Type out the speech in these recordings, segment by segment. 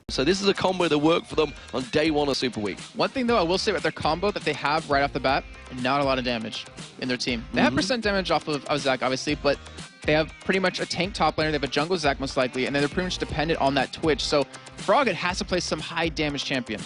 So this is a combo that worked for them on day one of Super Week. One thing, though, I will say about their combo that they have right off the bat, not a lot of damage in their team. They have percent damage off of Zac, obviously, but they have pretty much a tank top laner. They have a jungle Zac, most likely, and then they're pretty much dependent on that Twitch. So Froggen has to play some high damage champion.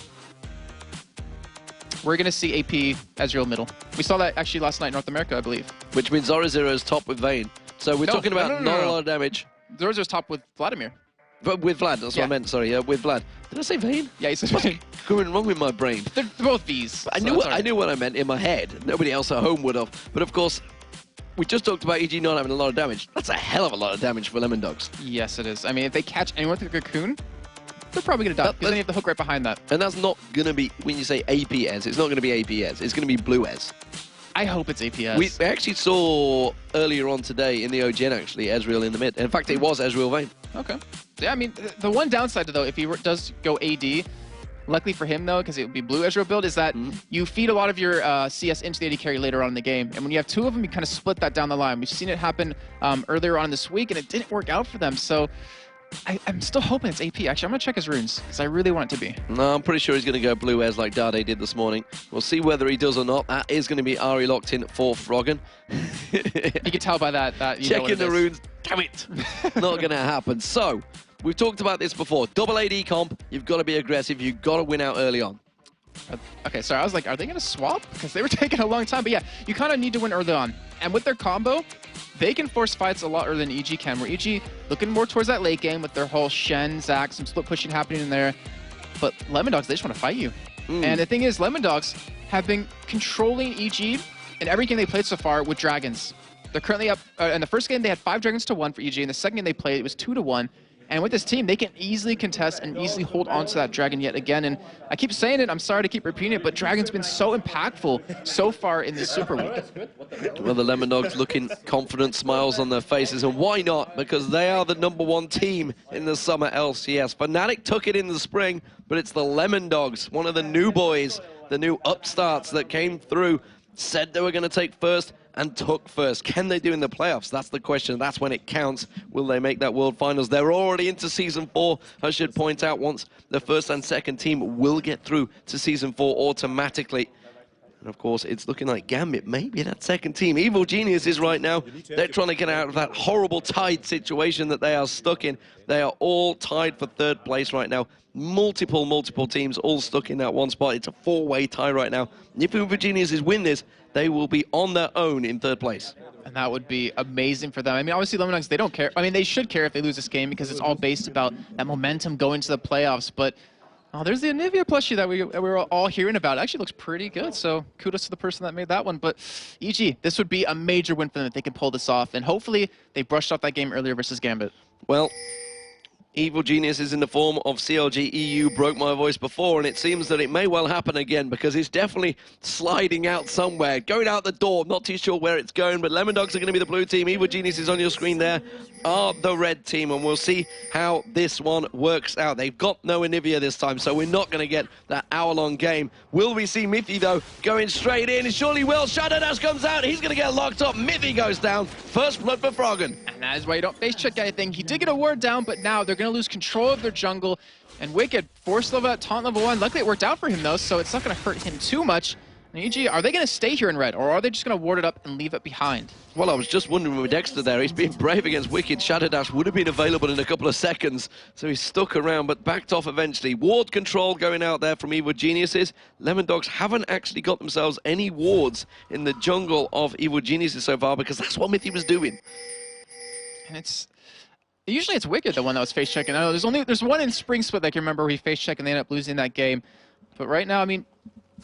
We're going to see AP Ezreal middle. We saw that actually last night in North America, I believe. Which means Zoro is top with Vayne. So we're talking about not a lot of damage. Zoro's top with Vladimir. But with Vlad, that's what I meant, sorry, with Vlad. Did I say Vayne? Yeah, he said Vayne. What's going wrong with my brain? They're both Vs. I knew what I meant in my head. Nobody else at home would have. But of course, we just talked about EG not having a lot of damage. That's a hell of a lot of damage for Lemondogs. Yes, it is. I mean, if they catch anyone with a cocoon, they're probably going to die, because then you have the hook right behind that. And that's not going to be, when you say APS, it's not going to be APS. It's going to be Blue Ez. I hope it's APS. We actually saw earlier on today in the OGN, actually, Ezreal in the mid. In fact, it was Ezreal Vayne. Okay. Yeah, I mean, the one downside, though, if he does go AD, luckily for him, though, because it would be blue Ezreal build, is that you feed a lot of your CS into the AD carry later on in the game. And when you have two of them, you kind of split that down the line. We've seen it happen earlier on this week, and it didn't work out for them. So I'm still hoping it's AP. Actually, I'm going to check his runes, because I really want it to be. No, I'm pretty sure he's going to go Blue Ez like Dade did this morning. We'll see whether he does or not. That is going to be Ari locked in for Froggen. You can tell by that you checking the runes. Damn it. Not going to happen. So, we've talked about this before. Double AD comp, you've got to be aggressive. You've got to win out early on. Okay, sorry, I was like, are they going to swap? Because they were taking a long time. But yeah, you kind of need to win early on. And with their combo, they can force fights a lot earlier than EG can, where EG looking more towards that late game with their whole Shen, Zac, some split pushing happening in there. But Lemondogs, they just want to fight you. And the thing is, Lemondogs have been controlling EG in every game they played so far with dragons. They're currently up, in the first game they had 5 dragons to 1 for EG, in the second game they played it was 2 to 1. And with this team, they can easily contest and easily hold on to that dragon yet again. And I keep saying it, I'm sorry to keep repeating it, but Dragon's been so impactful so far in this Super Week. Well, the Lemondogs looking confident, smiles on their faces, and why not? Because they are the #1 team in the summer LCS. Fnatic took it in the spring, but it's the Lemondogs, one of the new boys, the new upstarts that came through, said they were going to take first, and took first. Can they do in the playoffs? That's the question. That's when it counts. Will they make that World Finals? They're already into Season 4. I should point out, once the first and second team will get through to Season 4 automatically. And of course, it's looking like Gambit may be that second team. Evil Geniuses right now, they're trying to get out of that horrible tied situation that they are stuck in. They are all tied for 3rd place right now. Multiple teams all stuck in that one spot. It's a 4-way tie right now. And if Evil Geniuses win this, they will be on their own in 3rd place. And that would be amazing for them. I mean, obviously, Lemondogs, they don't care. I mean, they should care if they lose this game because it's all based about that momentum going to the playoffs. But there's the Anivia plushie that we were all hearing about. It actually looks pretty good, so kudos to the person that made that one. But EG, this would be a major win for them if they can pull this off. And hopefully, they brushed off that game earlier versus Gambit. Well, Evil Genius is in the form of CLG EU, broke my voice before, and it seems that it may well happen again because it's definitely sliding out somewhere, going out the door. Not too sure where it's going, but Lemondogs are going to be the blue team. Evil Genius is on your screen there, are the red team, and we'll see how this one works out. They've got no Anivia this time, so we're not going to get that hour-long game. Will we see Mithy, though, going straight in? Surely will. Shadow Dash comes out. He's going to get locked up. Mithy goes down. First blood for Froggen. And that is why you don't face check anything. He did get a ward down, but now they're going to lose control of their jungle. And Wicked forced level at taunt level 1. Luckily, it worked out for him, though, so it's not going to hurt him too much. And EG, are they going to stay here in red, or are they just going to ward it up and leave it behind? Well, I was just wondering with Dexter there. He's been brave against Wicked. Shadow Dash would have been available in a couple of seconds, so he's stuck around, but backed off eventually. Ward control going out there from Evil Geniuses. Lemondogs haven't actually got themselves any wards in the jungle of Evil Geniuses so far, because that's what Mithy was doing. And usually it's Wicked, the one that was face checking. I know there's one in Spring Split that I can remember where he face checked and they ended up losing that game. But right now, I mean,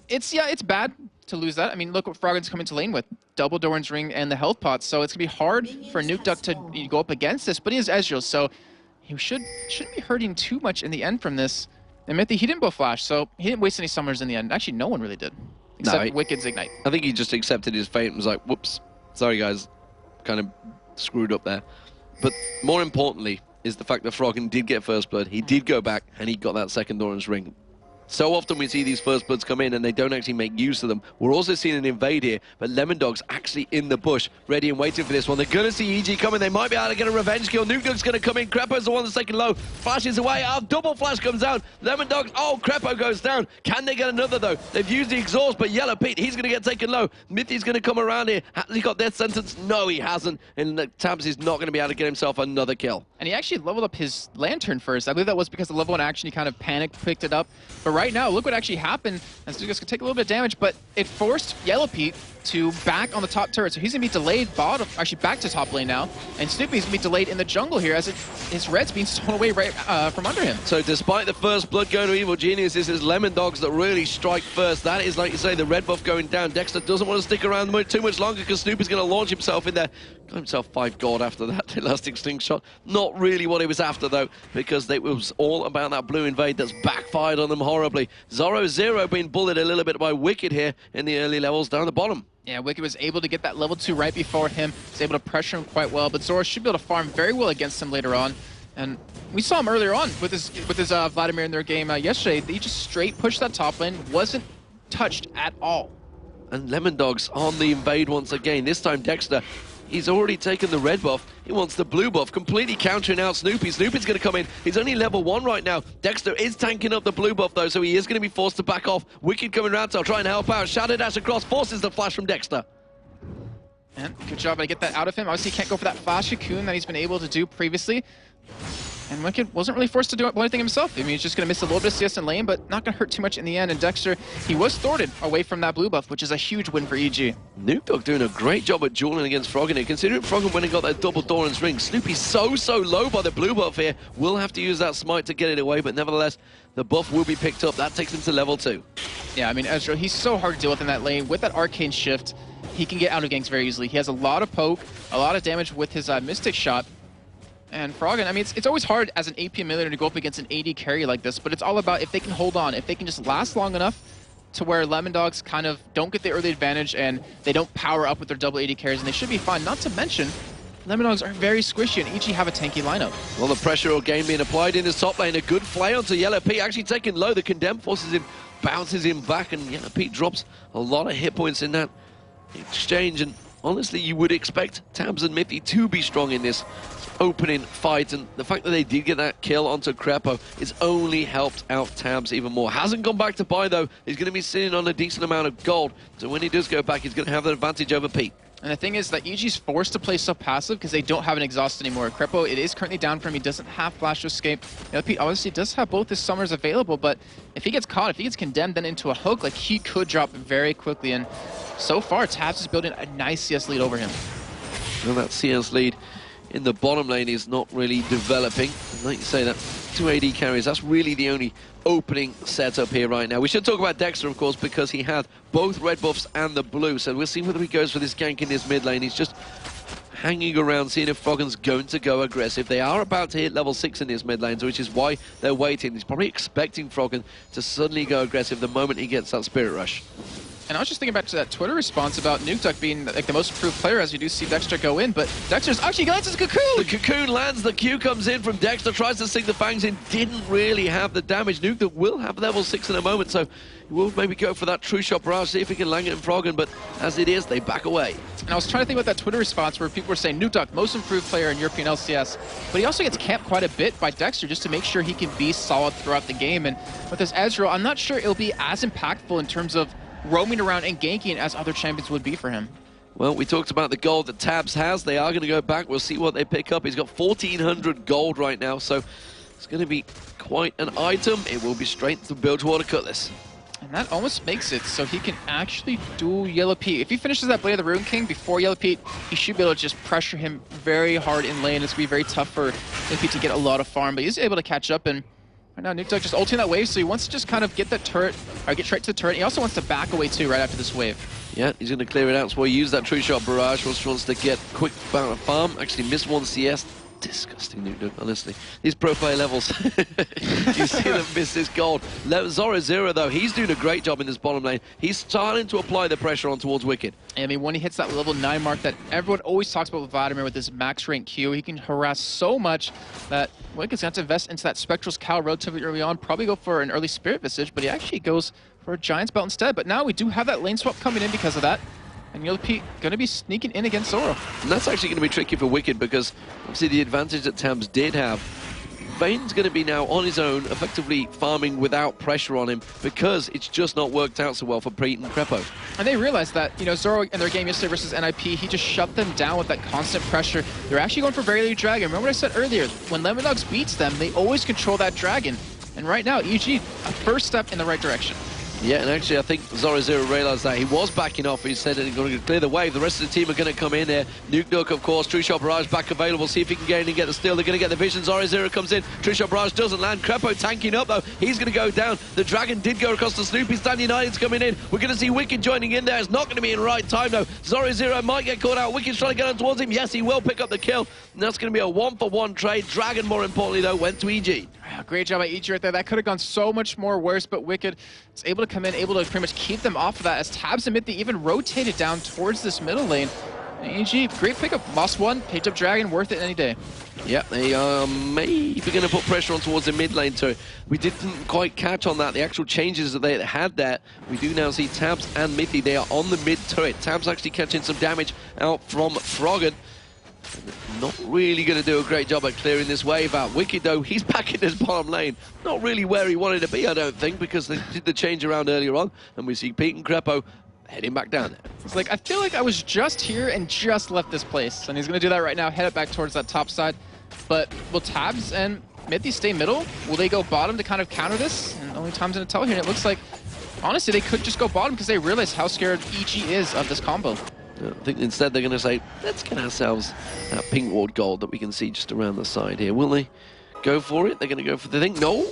it's bad to lose that. I mean, look what Froggen's coming to lane with. Double Doran's Ring and the health pots. So it's going to be hard for Nuke Duck to go up against this, but he has Ezreal, so he shouldn't be hurting too much in the end from this. And Mithy, he didn't bow flash, so he didn't waste any summers in the end. Actually, no one really did, except Wicked's Ignite. I think he just accepted his fate and was like, whoops, sorry guys, kind of screwed up there. But more importantly is the fact that Froggen did get first blood. He did go back and he got that second Doran's Ring. So often we see these first bloods come in and they don't actually make use of them. We're also seeing an invade here, but Lemondogs actually in the bush, ready and waiting for this one. They're going to see EG coming. They might be able to get a revenge kill. Nukedog's going to come in. Crepo's the one that's taken low. Flashes away. Double flash comes out. Lemondogs, Crepo goes down. Can they get another, though? They've used the exhaust, but Yellow Pete, he's going to get taken low. Mithy's going to come around here. Has he got death sentence? No, he hasn't. And Tabs is not going to be able to get himself another kill. And he actually leveled up his lantern first. I believe that was because the level 1 action, he kind of panicked, picked it up. But right now, look what actually happened. And Stugas could take a little bit of damage, but it forced Yellow Pete to back on the top turret. So he's going to be delayed bottom, actually back to top lane now. And Snoopy's going to be delayed in the jungle here as his red's being stolen away right from under him. So despite the first blood going to Evil Genius, this is Lemondogs that really strike first. That is, like you say, the red buff going down. Dexter doesn't want to stick around too much longer because Snoopy's going to launch himself in there. Got himself 5 gold after that elastic sting shot. Not really what he was after, though, because it was all about that blue invade that's backfired on them horribly. Zoro Zero being bullied a little bit by Wicked here in the early levels down the bottom. Yeah, Wicked was able to get that level 2 right before him. Was able to pressure him quite well, but Zoro should be able to farm very well against him later on. And we saw him earlier on with his Vladimir in their game yesterday. He just straight pushed that top lane, wasn't touched at all. And Lemondogs on the invade once again. This time Dexter, he's already taken the red buff. He wants the blue buff, completely countering out Snoopy. Snoopy's going to come in. He's only level 1 right now. Dexter is tanking up the blue buff, though, so he is going to be forced to back off. Wicked coming around, so I'll try and help out. Shadow Dash across, forces the flash from Dexter. And good job to get that out of him. Obviously, he can't go for that flash cocoon that he's been able to do previously. And Wicked wasn't really forced to do anything himself. I mean, he's just going to miss a little bit of CS in lane, but not going to hurt too much in the end. And Dexter, he was thwarted away from that blue buff, which is a huge win for EG. Nukedog doing a great job at dueling against Froggen here. Considering Froggen went and got that double Doran's ring, Snoopy's so low by the blue buff here. Will have to use that smite to get it away, but nevertheless, the buff will be picked up. That takes him to level 2. Yeah, I mean, Ezreal, he's so hard to deal with in that lane. With that arcane shift, he can get out of ganks very easily. He has a lot of poke, a lot of damage with his Mystic Shot. And Froggen, I mean, it's always hard as an AP millionaire to go up against an AD carry like this, but it's all about if they can hold on, if they can just last long enough to where Lemondogs kind of don't get the early advantage and they don't power up with their double AD carries, and they should be fine. Not to mention, Lemondogs are very squishy and EG have a tanky lineup. Well, the pressure again being applied in his top lane. A good play onto Yellow Pete, actually taking low. The Condemn forces him, bounces him back, and Yellow Pete drops a lot of hit points in that exchange. And honestly, you would expect Tabs and Mithy to be strong in this opening fight, and the fact that they did get that kill onto Crepo is only helped out Tabs even more. Hasn't gone back to buy, though. He's going to be sitting on a decent amount of gold, so when he does go back, he's going to have the advantage over Pete. And the thing is that EG's forced to play so passive because they don't have an exhaust anymore. Crepo, it is currently down for him. He doesn't have flash to escape. You know, Pete obviously does have both his summers available, but if he gets caught, if he gets condemned then into a hook, like, he could drop very quickly. And so far, Tabs is building a nice CS lead over him. And that CS lead in the bottom lane is not really developing. And like you say, that 2 AD carries, that's really the only opening setup here right now. We should talk about Dexter, of course, because he had both red buffs and the blue, so we'll see whether he goes for this gank in this mid lane. He's just hanging around, seeing if Froggen's going to go aggressive. They are about to hit level 6 in this mid lane, which is why they're waiting. He's probably expecting Froggen to suddenly go aggressive the moment he gets that Spirit Rush. And I was just thinking back to that Twitter response about Nukedog being like the most improved player, as you do see Dexter go in, but Dexter's actually lands his cocoon! The cocoon lands, the Q comes in from Dexter, tries to sink the fangs in, didn't really have the damage. Nukedog will have level 6 in a moment, so he will maybe go for that True Shot Barrage, see if he can lang it in Froggen, but as it is, they back away. And I was trying to think about that Twitter response where people were saying Nukedog, most improved player in European LCS, but he also gets camped quite a bit by Dexter just to make sure he can be solid throughout the game. And with this Ezreal, I'm not sure it'll be as impactful in terms of roaming around and ganking as other champions would be for him. Well, we talked about the gold that Tabs has. They are going to go back. We'll see what they pick up. He's got 1,400 gold right now, so it's going to be quite an item. It will be straight to Bilgewater Cutlass. And that almost makes it so he can actually duel Yellow Pete. If he finishes that Blade of the Rune King before Yellow Pete, he should be able to just pressure him very hard in lane. It's going to be very tough for Yellow Pete to get a lot of farm, but he's able to catch up. And right now, Nukedog just ulting that wave, so he wants to just kind of get that turret, or get straight to the turret. He also wants to back away too right after this wave. Yeah, he's going to clear it out, so he use that True Shot Barrage, wants to get quick amount of farm. Actually missed one CS, Disgusting Nuke, honestly. These pro player levels, you see them miss this gold. Zoro Zero, though, he's doing a great job in this bottom lane. He's starting to apply the pressure on towards Wicked. I mean, when he hits that level 9 mark that everyone always talks about with Vladimir with his max rank Q, he can harass so much that Wicked's going to invest into that Spectral's Cow relatively early on, probably go for an early Spirit Visage, but he actually goes for a Giant's Belt instead. But now we do have that lane swap coming in because of that. And Pete going to be sneaking in against Zoro. And that's actually going to be tricky for Wicked because obviously the advantage that Tams did have, Vane's going to be now on his own, effectively farming without pressure on him because it's just not worked out so well for Pete and Crepo. And they realized that, Zoro in their game yesterday versus NIP, he just shut them down with that constant pressure. They're actually going for very late dragon. Remember what I said earlier, when Lemondogs beats them, they always control that dragon. And right now, EG, a first step in the right direction. Yeah, and actually I think Zoro Zero realized that he was backing off. He said that he's going to clear the wave. The rest of the team are going to come in there. Nuke, of course. True Shot Barrage back available. See if he can gain and get the steal. They're going to get the vision. Zoro Zero comes in. True Shot Barrage doesn't land. Crepo tanking up, though. He's going to go down. The Dragon did go across the Snoopy. Stand United's coming in. We're going to see Wicked joining in there. It's not going to be in right time, though. Zoro Zero might get caught out. Wicked's trying to get on towards him. Yes, he will pick up the kill. And that's going to be a 1-for-1 trade. Dragon, more importantly, though, went to EG. Great job by EG right there. That could have gone so much more worse, but Wicked is able to come in, able to pretty much keep them off of that as Tabs and Mythy even rotated down towards this middle lane. And EG, great pickup. Lost one, picked up Dragon, worth it any day. Yeah, they are maybe going to put pressure on towards the mid lane too. We didn't quite catch on that, the actual changes that they had there. We do now see Tabs and Mythy. They are on the mid turret. Tabs actually catching some damage out from Froggen. Not really going to do a great job at clearing this wave out. Wicked, though, he's back in his bottom lane. Not really where he wanted to be, I don't think, because they did the change around earlier on. And we see Pete and Crepo heading back down there. It's like, I feel like I was just here and just left this place. And he's going to do that right now, head it back towards that top side. But will Tabs and Mythy stay middle? Will they go bottom to kind of counter this? And only time's going to tell here. And it looks like, honestly, they could just go bottom because they realize how scared EG is of this combo. I think instead they're going to say, let's get ourselves that pink ward gold that we can see just around the side here. Will they go for it? They're going to go for the thing. No!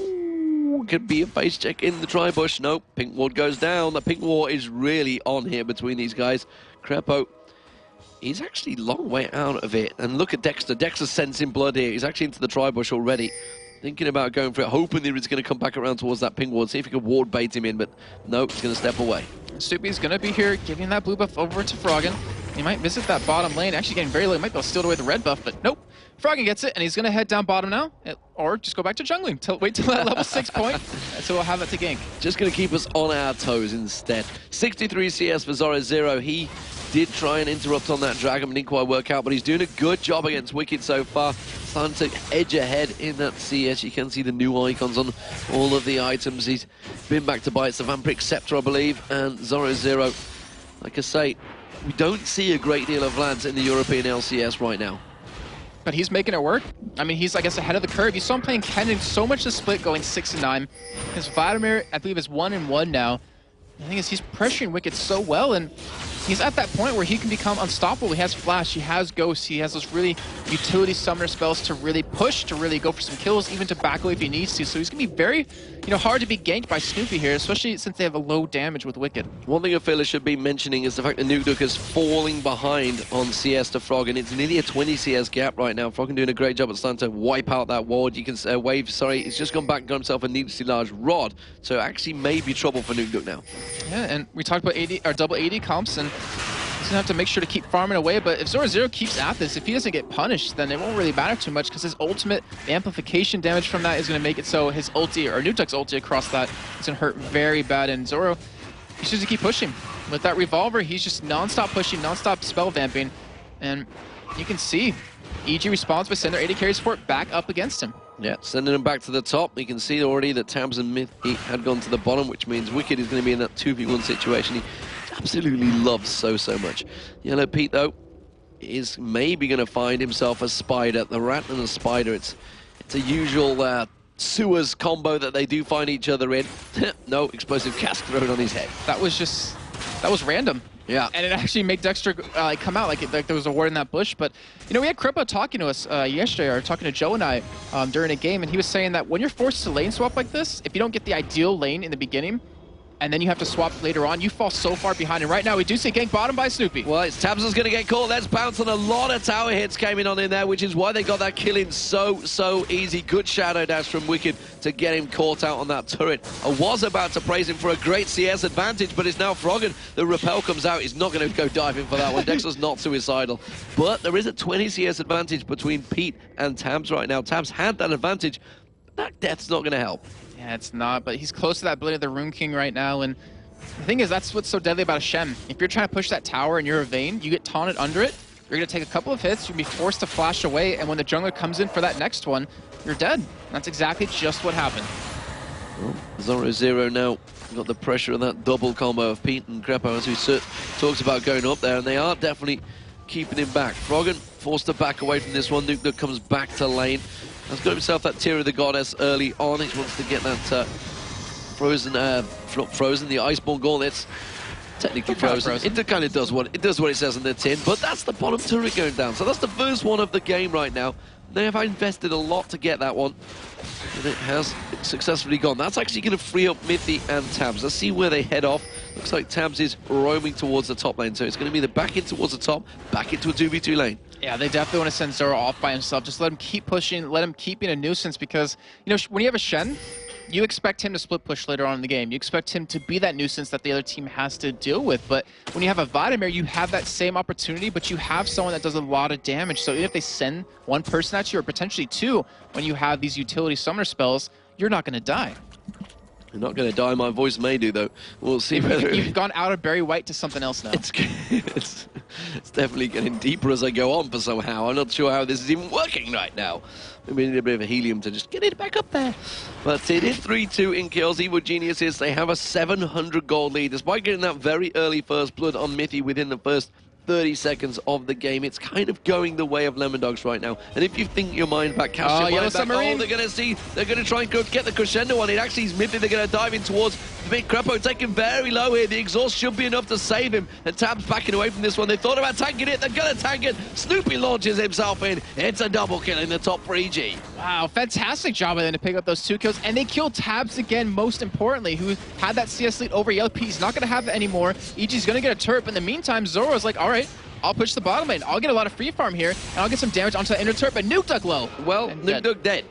Could be a face check in the tri-bush. Nope. Pink ward goes down. The pink war is really on here between these guys. Crepo, he's actually a long way out of it. And look at Dexter. Dexter's sensing blood here. He's actually into the tri-bush already. Thinking about going for it, hoping that he's going to come back around towards that pink ward, see if he can ward bait him in, but no, he's going to step away. Soupy's going to be here, giving that blue buff over to Froggen. He might visit that bottom lane, actually getting very low. He might be able to steal away the red buff, but nope. Froggen gets it, and he's going to head down bottom now, or just go back to jungling. Wait till that level 6 point, so we'll have that to gank. Just going to keep us on our toes instead. 63 CS for Zoro Zero. He did try and interrupt on that dragon, but didn't quite work out, but he's doing a good job against Wicked so far. Starting to edge ahead in that CS. You can see the new icons on all of the items. He's been back to buy. It's the Vampiric Scepter, I believe, and Zoro Zero. Like I say, we don't see a great deal of lads in the European LCS right now. But he's making it work. I mean, he's, I guess, ahead of the curve. You saw him playing Kennen so much the split, going 6-9. His Vladimir, I believe, is 1-1 now. The thing is, he's pressuring Wicked so well, and he's at that point where he can become unstoppable. He has Flash, he has Ghost, he has those really utility summoner spells to really push, to really go for some kills, even to back away if he needs to. So he's going to be very, hard to be ganked by Snoopy here, especially since they have a low damage with Wicked. One thing I feel I should be mentioning is the fact that Nuke is falling behind on CS to Froggen. It's nearly a 20 CS gap right now. Froggen doing a great job at starting to wipe out that ward. You can wave, sorry, he's just gone back and got himself a needlessly large rod. So actually may be trouble for Nuke now. Yeah, and we talked about 80, or double 80 comps, and he's gonna have to make sure to keep farming away. But if Zoro Zero keeps at this, if he doesn't get punished, then it won't really matter too much because his ultimate amplification damage from that is gonna make it so his ulti, or Nutuk's ulti across that, is gonna hurt very bad. And Zoro, he's just gonna keep pushing. With that revolver, he's just non-stop pushing, non-stop spell vamping. And you can see EG responds by sending their 80 carry support back up against him. Yeah, sending him back to the top. You can see already that Tabs and Mythy had gone to the bottom, which means Wicked is going to be in that 2v1 situation. He absolutely loves so much. Yellow Pete, though, is maybe going to find himself a spider. The rat and the spider, it's a usual sewers combo that they do find each other in. No, explosive cask thrown on his head. That was random. Yeah. And it actually made Dexter come out like there was a ward in that bush. But, we had Kripa talking to us yesterday, or talking to Joe and I during a game, and he was saying that when you're forced to lane swap like this, if you don't get the ideal lane in the beginning, and then you have to swap later on, you fall so far behind. And right now, we do see gank bottom by Snoopy. Well, it's Tabs is going to get caught. Let's bounce on a lot of tower hits came in on in there, which is why they got that kill in so easy. Good shadow dash from Wicked to get him caught out on that turret. I was about to praise him for a great CS advantage, but it's now Froggen. The repel comes out. He's not going to go diving for that one. Dexter's not suicidal. But there is a 20 CS advantage between Pete and Tabs right now. Tabs had that advantage. That death's not going to help. Yeah, it's not, but he's close to that ability of the Rune King right now, and the thing is, that's what's so deadly about a Shen. If you're trying to push that tower and you're a Vayne, you get taunted under it, you're going to take a couple of hits, you're going to be forced to flash away, and when the jungler comes in for that next one, you're dead. And that's exactly just what happened. Well, 0-0 now. Got the pressure of that double combo of Pete and Crepo, as we talks about going up there, and they are definitely keeping him back. Froggen forced to back away from this one. Nuke comes back to lane. Has got himself that Tear of the Goddess early on. He wants to get that frozen, not frozen, the Iceborne Gauntlets. Technically frozen. It kind of does what it says on the tin, but that's the bottom turret going down. So that's the first one of the game right now. They have invested a lot to get that one, and it has successfully gone. That's actually going to free up Mithy and Tabs. Let's see where they head off. Looks like Tabs is roaming towards the top lane, so it's going to be the back in towards the top, back into a 2v2 lane. Yeah, they definitely want to send Zoro off by himself. Just let him keep pushing, let him keep being a nuisance, because, you know, when you have a Shen, you expect him to split push later on in the game. You expect him to be that nuisance that the other team has to deal with. But when you have a Vladimir, you have that same opportunity, but you have someone that does a lot of damage. So even if they send one person at you, or potentially two, when you have these utility summoner spells, you're not going to die. You're not going to die. My voice may do, though. We'll see whether... You've gone out of Barry White to something else now. It's definitely getting deeper as I go on for somehow. I'm not sure how this is even working right now. Maybe we need a bit of a helium to just get it back up there. But it is 3-2 in kills. Evil Geniuses, they have a 700 gold lead. Despite getting that very early first blood on Mithy within the first 30 seconds of the game, it's kind of going the way of Lemondogs right now. And if you think your mind back, cast your mind back, they're going to try and get the crescendo on it. Actually, it's Mithy, they're going to dive in towards the big Crepo, taken very low here. The exhaust should be enough to save him, and Tab's backing away from this one. They thought about tanking it, they're going to tank it. Snoopy launches himself in. It's a double kill in the top for EG. Wow, fantastic job by them to pick up those 2 kills, and they killed Tabs again, most importantly, who had that CS lead over Yellow P. He's not going to have it anymore. EG's going to get a turret, but in the meantime, Zoro's like, all right, I'll push the bottom lane. I'll get a lot of free farm here, and I'll get some damage onto the inner turret, but Nuke low. Well, Nuke dead.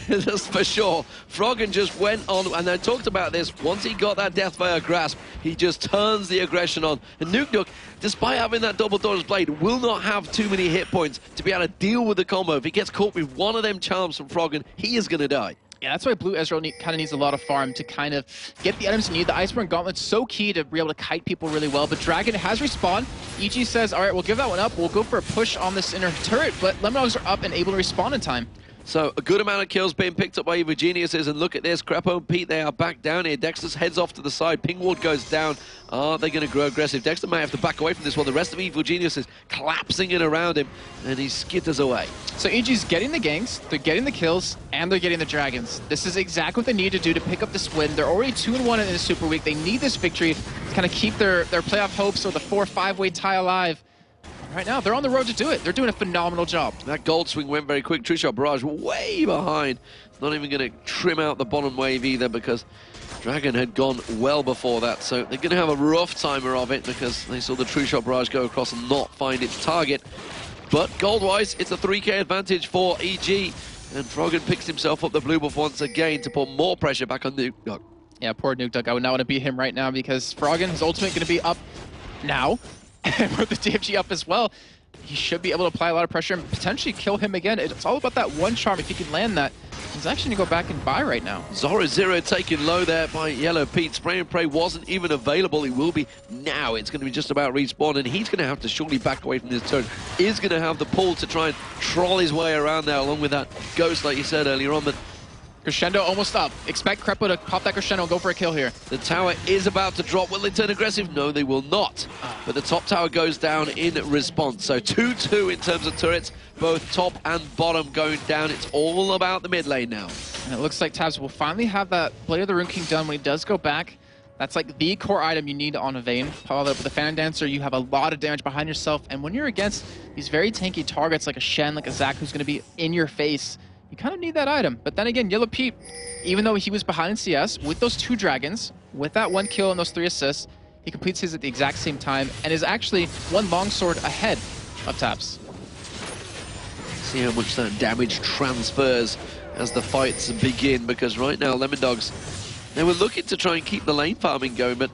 That's for sure. Froggen just went on, and I talked about this. Once he got that Deathfire grasp, he just turns the aggression on. And Nuke, despite having that double Dodge blade, will not have too many hit points to be able to deal with the combo. If he gets caught with one of them charms from Froggen, he is going to die. Yeah, that's why Blue Ezreal kind of needs a lot of farm to kind of get the items you need. The Iceborne Gauntlet's so key to be able to kite people really well, but Dragon has respawned. EG says, all right, we'll give that one up. We'll go for a push on this inner turret, but Lemondogs are up and able to respawn in time. So a good amount of kills being picked up by Evil Geniuses, and look at this, Crepo and Pete, they are back down here. Dexter's heads off to the side, Ping Ward goes down. Are they going to grow aggressive? Dexter might have to back away from this one. The rest of Evil Geniuses collapsing in around him, and he skitters away. So EG's getting the ganks, they're getting the kills, and they're getting the dragons. This is exactly what they need to do to pick up this win. They're already 2-1 in the Super Week. They need this victory to kind of keep their playoff hopes or the 4-5-way tie alive. Right now, they're on the road to do it. They're doing a phenomenal job. That gold swing went very quick. True Shot Barrage way behind. It's not even going to trim out the bottom wave either, because Dragon had gone well before that. So they're going to have a rough timer of it, because they saw the True Shot Barrage go across and not find its target. But gold-wise, it's a 3k advantage for EG. And Froggen picks himself up the blue buff once again to put more pressure back on Nuke. Yeah, poor Nuke. I would not want to beat him right now, because Froggen, his ultimate going to be up now. And with the DFG up as well, he should be able to apply a lot of pressure and potentially kill him again. It's all about that one charm. If he can land that, he's actually going to go back and buy right now. Zoro taken low there by Yellow Pete. Spray and Pray wasn't even available. He will be now. It's going to be just about respawn, and he's going to have to surely back away from this turn. Is going to have the pull to try and troll his way around there, along with that Ghost, like you said earlier on. But Crescendo almost up. Expect Crepo to pop that Crescendo and go for a kill here. the tower is about to drop. Will they turn aggressive? No, they will not. But the top tower goes down in response. So 2-2 in terms of turrets, both top and bottom going down. It's all about the mid lane now. And it looks like Tabs will finally have that Blade of the Rune King done when he does go back. That's like the core item you need on a Vayne. Followed up with the Fan Dancer, you have a lot of damage behind yourself. And when you're against these very tanky targets like a Shen, like a Zac, who's going to be in your face, you kind of need that item. But then again, Yellow Pete, even though he was behind in CS, with those 2 dragons, with that 1 kill and those 3 assists, he completes his at the exact same time and is actually 1 longsword ahead of Tabs. See how much that damage transfers as the fights begin, because right now Lemondogs, they were looking to try and keep the lane farming going, but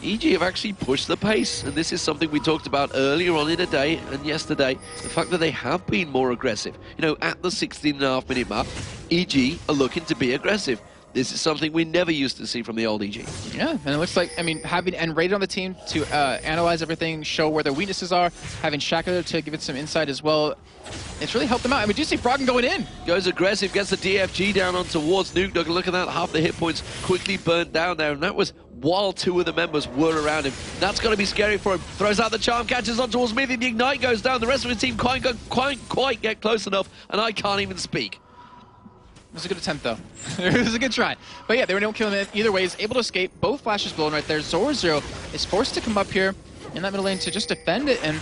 EG have actually pushed the pace, and this is something we talked about earlier on in the day and yesterday, the fact that they have been more aggressive. You know, at the 16.5 minute mark, EG are looking to be aggressive. This is something we never used to see from the old EG. Yeah, and it looks like, I mean, having N-rated on the team to analyze everything, show where their weaknesses are, having Shaka to give it some insight as well, it's really helped them out. And we do see Froggen going in. Goes aggressive, gets the DFG down on towards Nuke. Look at that, half the hit points quickly burned down there, and that was while 2 of the members were around him. That's going to be scary for him. Throws out the charm, catches on towards Smithy, the Ignite goes down. The rest of the team can't quite get close enough, and I can't even speak. It was a good attempt, though. It was a good try. But yeah, they were able to kill him either way. He's able to escape. Both flashes blown right there. Zoro is forced to come up here in that middle lane to just defend it. And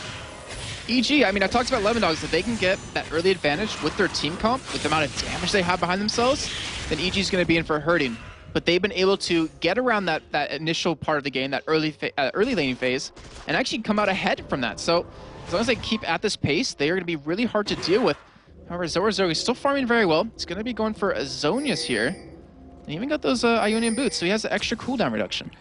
EG, I mean, I talked about Lemondogs, that they can get that early advantage with their team comp, with the amount of damage they have behind themselves, then EG is going to be in for hurting. But they've been able to get around that initial part of the game, that early laning phase, and actually come out ahead from that. So as long as they keep at this pace, they are going to be really hard to deal with. However, Zoro is still farming very well. He's going to be going for Azonius here. And he even got those Ionian boots, so he has an extra cooldown reduction.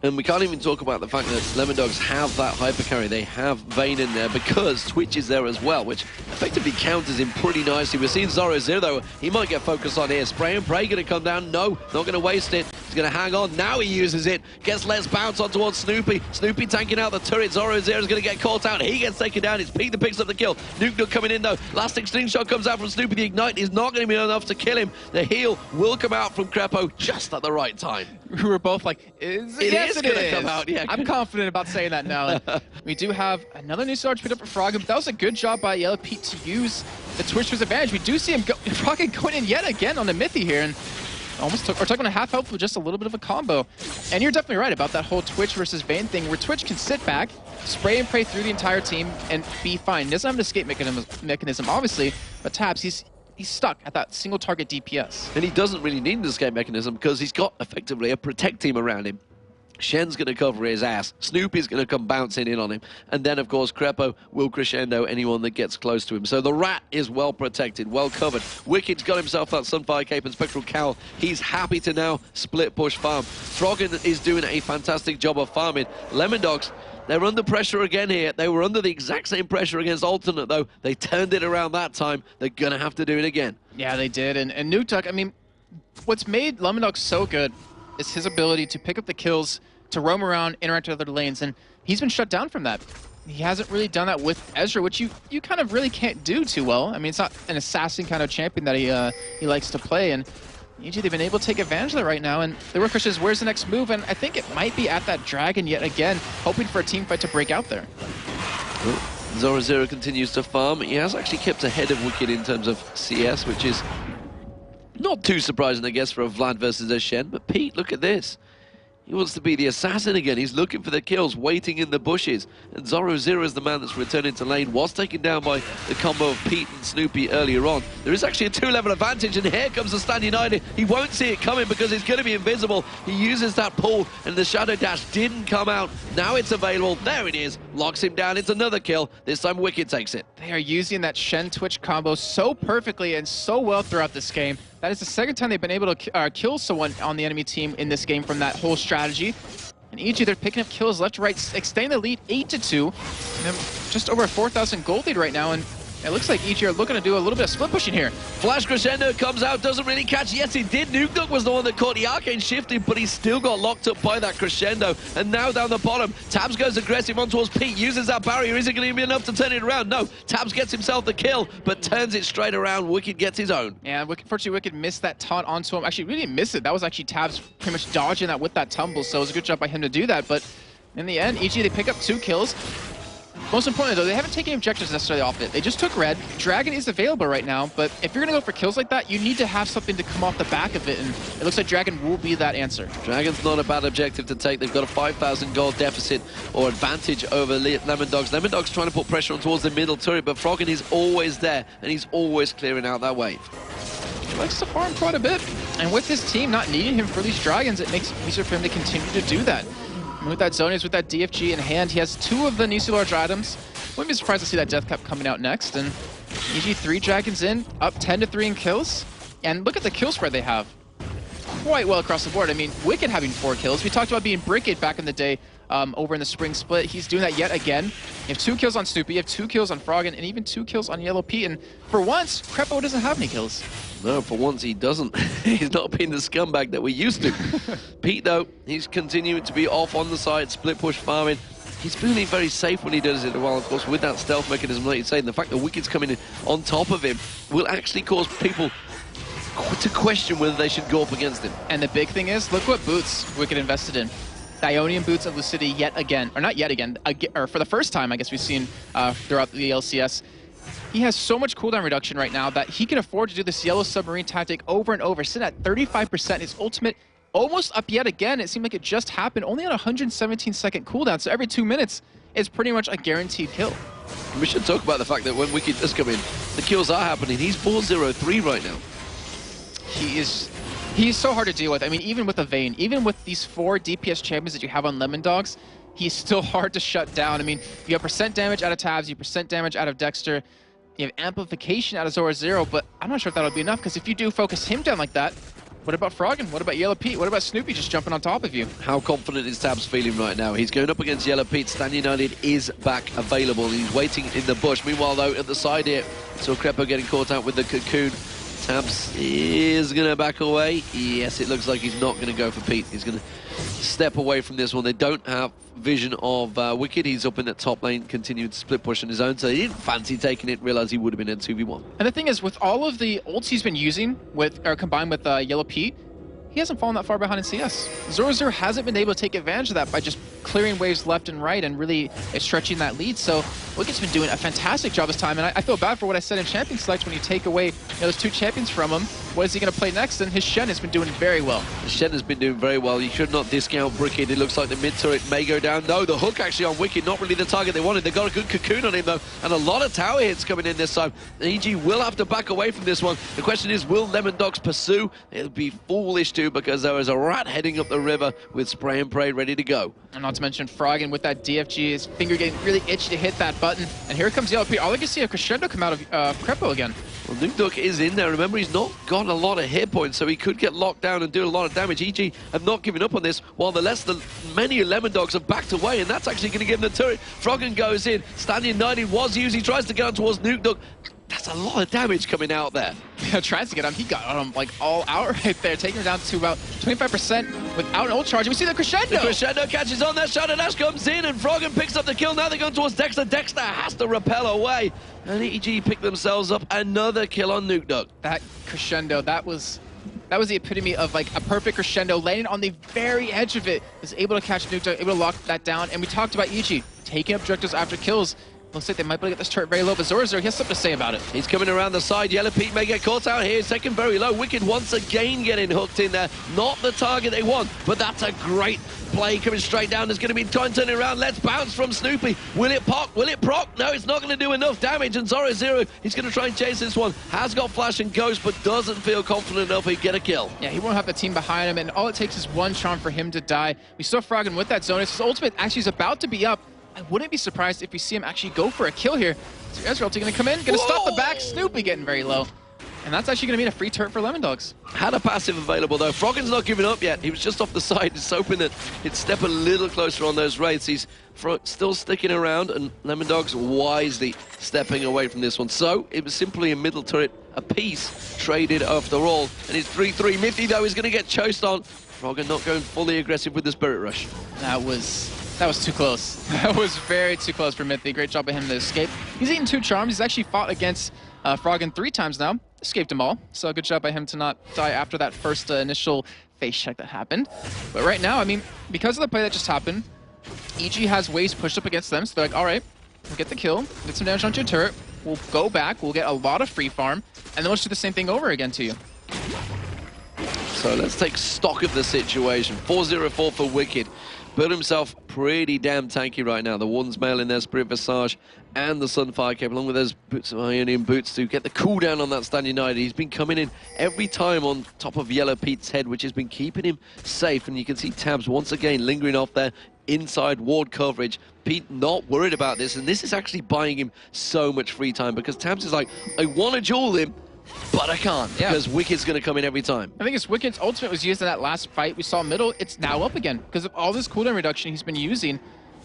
And we can't even talk about the fact that Lemondogs have that hyper carry. They have Vayne in there because Twitch is there as well, which effectively counters him pretty nicely. We're seeing Zoro though. He might get focused on here. Spray and Pray going to come down. No, not going to waste it. He's going to hang on. Now he uses it. Gets Let's Bounce on towards Snoopy. Snoopy tanking out the turret. Zoro is going to get caught out. He gets taken down. It's Pete that picks up the kill. Nuke coming in though. Last extreme shot comes out from Snoopy. The Ignite is not going to be enough to kill him. The heal will come out from Crepo just at the right time. We were both like, yes, it is. Come out. Yeah. I'm confident about saying that now. We do have another new Sarge picked up for Froggen, but that was a good job by Yellow Pete to use the Twitch to his advantage. We do see him Froggen going in yet again on the Mithy here, and almost took on a half health with just a little bit of a combo. And you're definitely right about that whole Twitch versus Vayne thing, where Twitch can sit back, spray and pray through the entire team, and be fine. He doesn't have an escape mechanism, obviously, but Tabs, he's stuck at that single target DPS. And he doesn't really need an escape mechanism because he's got effectively a protect team around him. Shen's going to cover his ass. Snoopy's going to come bouncing in on him. And then, of course, Crepo will crescendo anyone that gets close to him. So the Rat is well protected, well covered. Wicked's got himself that Sunfire Cape and Spectral Cowl. He's happy to now split push farm. Froggen is doing a fantastic job of farming. Lemondogs, they're under pressure again here. They were under the exact same pressure against Alternate, though. They turned it around that time. They're going to have to do it again. Yeah, they did. And Nuke, I mean, what's made Lemondogs so good is his ability to pick up the kills, to roam around, interact with other lanes, and he's been shut down from that. He hasn't really done that with Ezreal, which you kind of really can't do too well. I mean, it's not an assassin kind of champion that he likes to play, and usually they've been able to take advantage of that right now. And the real question is, where's the next move? And I think it might be at that Dragon yet again, hoping for a team fight to break out there. Zoro continues to farm. He has actually kept ahead of Wicked in terms of CS, which is not too surprising, I guess, for a Vlad versus a Shen. But Pete, look at this. He wants to be the assassin again. He's looking for the kills, waiting in the bushes. And Zoro is the man that's returning to lane. Was taken down by the combo of Pete and Snoopy earlier on. There is actually a 2-level advantage, and here comes the Stand United. He won't see it coming because it's going to be invisible. He uses that pull, and the Shadow Dash didn't come out. Now it's available. There it is. Locks him down. It's another kill. This time Wicked takes it. They are using that Shen Twitch combo so perfectly and so well throughout this game. That is the second time they've been able to kill someone on the enemy team in this game from that whole strategy. And EG, they're picking up kills left to right, extending the lead 8-2. And just over a 4,000 gold lead right now, and it looks like EG are looking to do a little bit of split pushing here. Flash Crescendo comes out, doesn't really catch. Yes, he did. Nuke was the one that caught the Arcane shifting, but he still got locked up by that Crescendo. And now down the bottom, Tabs goes aggressive on towards Pete, uses that barrier. Is it going to be enough to turn it around? No. Tabs gets himself the kill, but turns it straight around. Wicked gets his own. Yeah, unfortunately, Wicked missed that taunt onto him. Actually, really didn't miss it. That was actually Tabs pretty much dodging that with that tumble, so it was a good job by him to do that. But in the end, EG, they pick up 2 kills. Most importantly, though, they haven't taken objectives necessarily off it. They just took red. Dragon is available right now, but if you're going to go for kills like that, you need to have something to come off the back of it, and it looks like Dragon will be that answer. Dragon's not a bad objective to take. They've got a 5,000 gold deficit or advantage over Lemondogs. Lemondogs trying to put pressure on towards the middle turret, but Froggen is always there, and he's always clearing out that wave. likes to farm quite a bit. And with his team not needing him for these dragons, it makes it easier for him to continue to do that. And with that Zonius, with that DFG in hand, he has 2 of the Nisu large items. Wouldn't be surprised to see that Death Cap coming out next. And EG 3 dragons in, up 10-3 in kills. And look at the kill spread they have. Quite well across the board. I mean, Wicked having 4 kills. We talked about being Bricked back in the day over in the spring split. He's doing that yet again. You have 2 kills on Snoopy, you have 2 kills on Froggen, and even 2 kills on Yellow Pete. And for once, Crepo doesn't have any kills. No, for once he doesn't. He's not being the scumbag that we used to. Pete, though, he's continuing to be off on the side, split push farming. He's feeling very safe when he does it. Well, of course, with that stealth mechanism, like you're saying, the fact that Wicked's coming in on top of him will actually cause people to question whether they should go up against him. And the big thing is, look what boots Wicked invested in. Ionian boots of Lucidity yet again, or not yet again, or for the first time I guess we've seen throughout the LCS. He has so much cooldown reduction right now that he can afford to do this yellow submarine tactic over and over, sitting at 35%. His ultimate almost up yet again. It seemed like it just happened, only on a 117-second cooldown, so every 2 minutes is pretty much a guaranteed kill. We should talk about the fact that when Wicked does come in, the kills are happening. He's 4-0-3 right now. He's so hard to deal with. I mean, even with a Vayne, even with these 4 DPS champions that you have on Lemondogs, he's still hard to shut down. I mean, you have percent damage out of Tabs, you have percent damage out of Dexter, you have amplification out of Zora Zero, but I'm not sure if that'll be enough, because if you do focus him down like that, what about Froggen? What about Yellow Pete? What about Snoopy just jumping on top of you? How confident is Tabs feeling right now? He's going up against Yellow Pete. Stan United is back available. He's waiting in the bush. Meanwhile, though, at the side here, so Crepo getting caught out with the cocoon. Tabs is going to back away. Yes, it looks like he's not going to go for Pete. He's going to step away from this one. They don't have vision of Wicked. He's up in the top lane, continuing to split push on his own, so he didn't fancy taking it, realized he would have been in 2v1. And the thing is, with all of the ults he's been using, combined with Yellow Pete, he hasn't fallen that far behind in CS. Zoro hasn't been able to take advantage of that by just clearing waves left and right and really stretching that lead. So Wicked's been doing a fantastic job this time, and I feel bad for what I said in Champion Select when you take away those 2 champions from him. What is he going to play next? And his Shen has been doing very well. Shen has been doing very well. You should not discount Bricked. It looks like the mid turret may go down. No, the hook actually on Wicked, not really the target they wanted. They got a good cocoon on him though, and a lot of tower hits coming in this time. EG will have to back away from this one. The question is, will Lemondogs pursue? It'll be foolish to, because there is a rat heading up the river with spray and pray ready to go. And not to mention Froggen with that DFG, his finger getting really itchy to hit that button. And here comes Yellow Pete. All I can see a crescendo come out of Crepo again. Well, Lemondogs is in there. Remember, he's not got a lot of hit points, so he could get locked down and do a lot of damage. EG have not given up on this, while many Lemondogs have backed away, and that's actually going to give him the turret. Froggen goes in. Stan United was used. He tries to get on towards Nuke. That's a lot of damage coming out there. Yeah, tries to get him. He got him like all out right there, taking him down to about 25% without an ult charge. We see the crescendo. The crescendo catches on. That Shadow Dash comes in, and Froggen picks up the kill. Now they're going towards Dexter. Dexter has to repel away, and EG pick themselves up another kill on Nuke. That crescendo, that was the epitome of like a perfect crescendo, landing on the very edge of it. Was able to catch Nuke, able to lock that down. And we talked about EG taking objectives after kills. Looks like they might be able to get this turret very low, but Zoro he has something to say about it. He's coming around the side. Yellow Pete may get caught out here. Second very low. Wicked once again getting hooked in there. Not the target they want, but that's a great play coming straight down. There's going to be time turning around. Let's bounce from Snoopy. Will it pop? Will it proc? No, it's not going to do enough damage. And Zoro he's going to try and chase this one. Has got flash and ghost, but doesn't feel confident enough he'd get a kill. Yeah, he won't have the team behind him, and all it takes is one charm for him to die. We saw Froggen with that Zonus. His ultimate actually is about to be up. I wouldn't be surprised if we see him actually go for a kill here. So Ezreal going to come in, going to stop the back. Snoopy getting very low. And that's actually going to mean a free turret for Lemondogs. Had a passive available though. Froggen's not giving up yet. He was just off the side, just hoping that he'd step a little closer on those raids. He's still sticking around, and Lemondogs wisely stepping away from this one. So it was simply a middle turret apiece traded after all. And it's 3-3. Mithy though is going to get chased on. Froggen not going fully aggressive with the Spirit Rush. That was too close. That was very too close for Mithy. Great job of him to escape. He's eaten 2 charms. He's actually fought against Froggen 3 times now. Escaped them all. So good job by him to not die after that first initial face check that happened. But right now, I mean, because of the play that just happened, EG has waves pushed up against them. So they're like, all right, we'll get the kill, get some damage onto your turret. We'll go back. We'll get a lot of free farm. And then we'll just do the same thing over again to you. So let's take stock of the situation. 4-0-4 for Wicked. built himself pretty damn tanky right now. The Warden's Mail in there, Spirit Visage, and the Sunfire Cape, along with those boots of Ionian boots to get the cooldown on that Stand United. He's been coming in every time on top of Yellow Pete's head, which has been keeping him safe. And you can see Tabs once again lingering off there inside ward coverage. Pete not worried about this, and this is actually buying him so much free time because Tabs is like, I want to duel him, but I can't, because Wicked's going to come in every time. I think it's Wicked's ultimate was used in that last fight we saw middle. It's now up again because of all this cooldown reduction he's been using.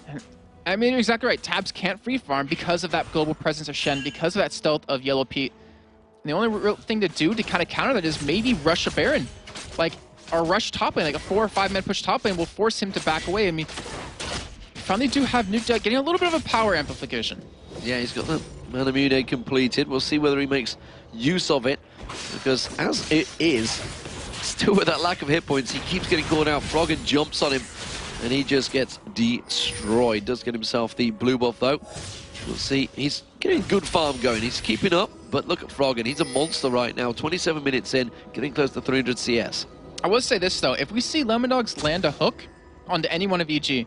And I mean, you're exactly right. Tabs can't free farm because of that global presence of Shen, because of that stealth of Yellow Pete. And the only real thing to do to kind of counter that is maybe rush a Baron. Like, or rush top lane, like a 4 or 5 man push top lane will force him to back away. I mean, finally do have Nuke Deck getting a little bit of a power amplification. Yeah, he's got the Manamune completed. We'll see whether he makes use of it, because as it is, still with that lack of hit points, he keeps getting caught out. Froggen jumps on him, and he just gets destroyed. Does get himself the blue buff, though. We'll see. He's getting good farm going. He's keeping up, but look at Froggen. He's a monster right now. 27 minutes in, getting close to 300 CS. I will say this, though. If we see Lemondogs land a hook onto any one of EG,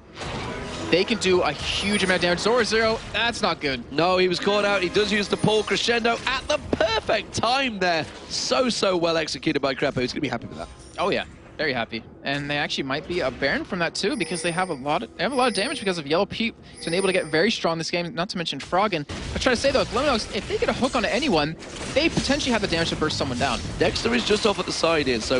they can do a huge amount of damage. Zora Zero, that's not good. No, he was caught out. He does use the pull crescendo at the perfect time there. So well executed by Crepo. He's going to be happy with that. Oh, yeah. Very happy. And they actually might be a Baron from that, too, because they have a lot of damage because of Yellow Pete. He's been able to get very strong this game, not to mention Froggen. But try to say, though, if Lemondogs, if they get a hook onto anyone, they potentially have the damage to burst someone down. Dexter is just off at the side here, so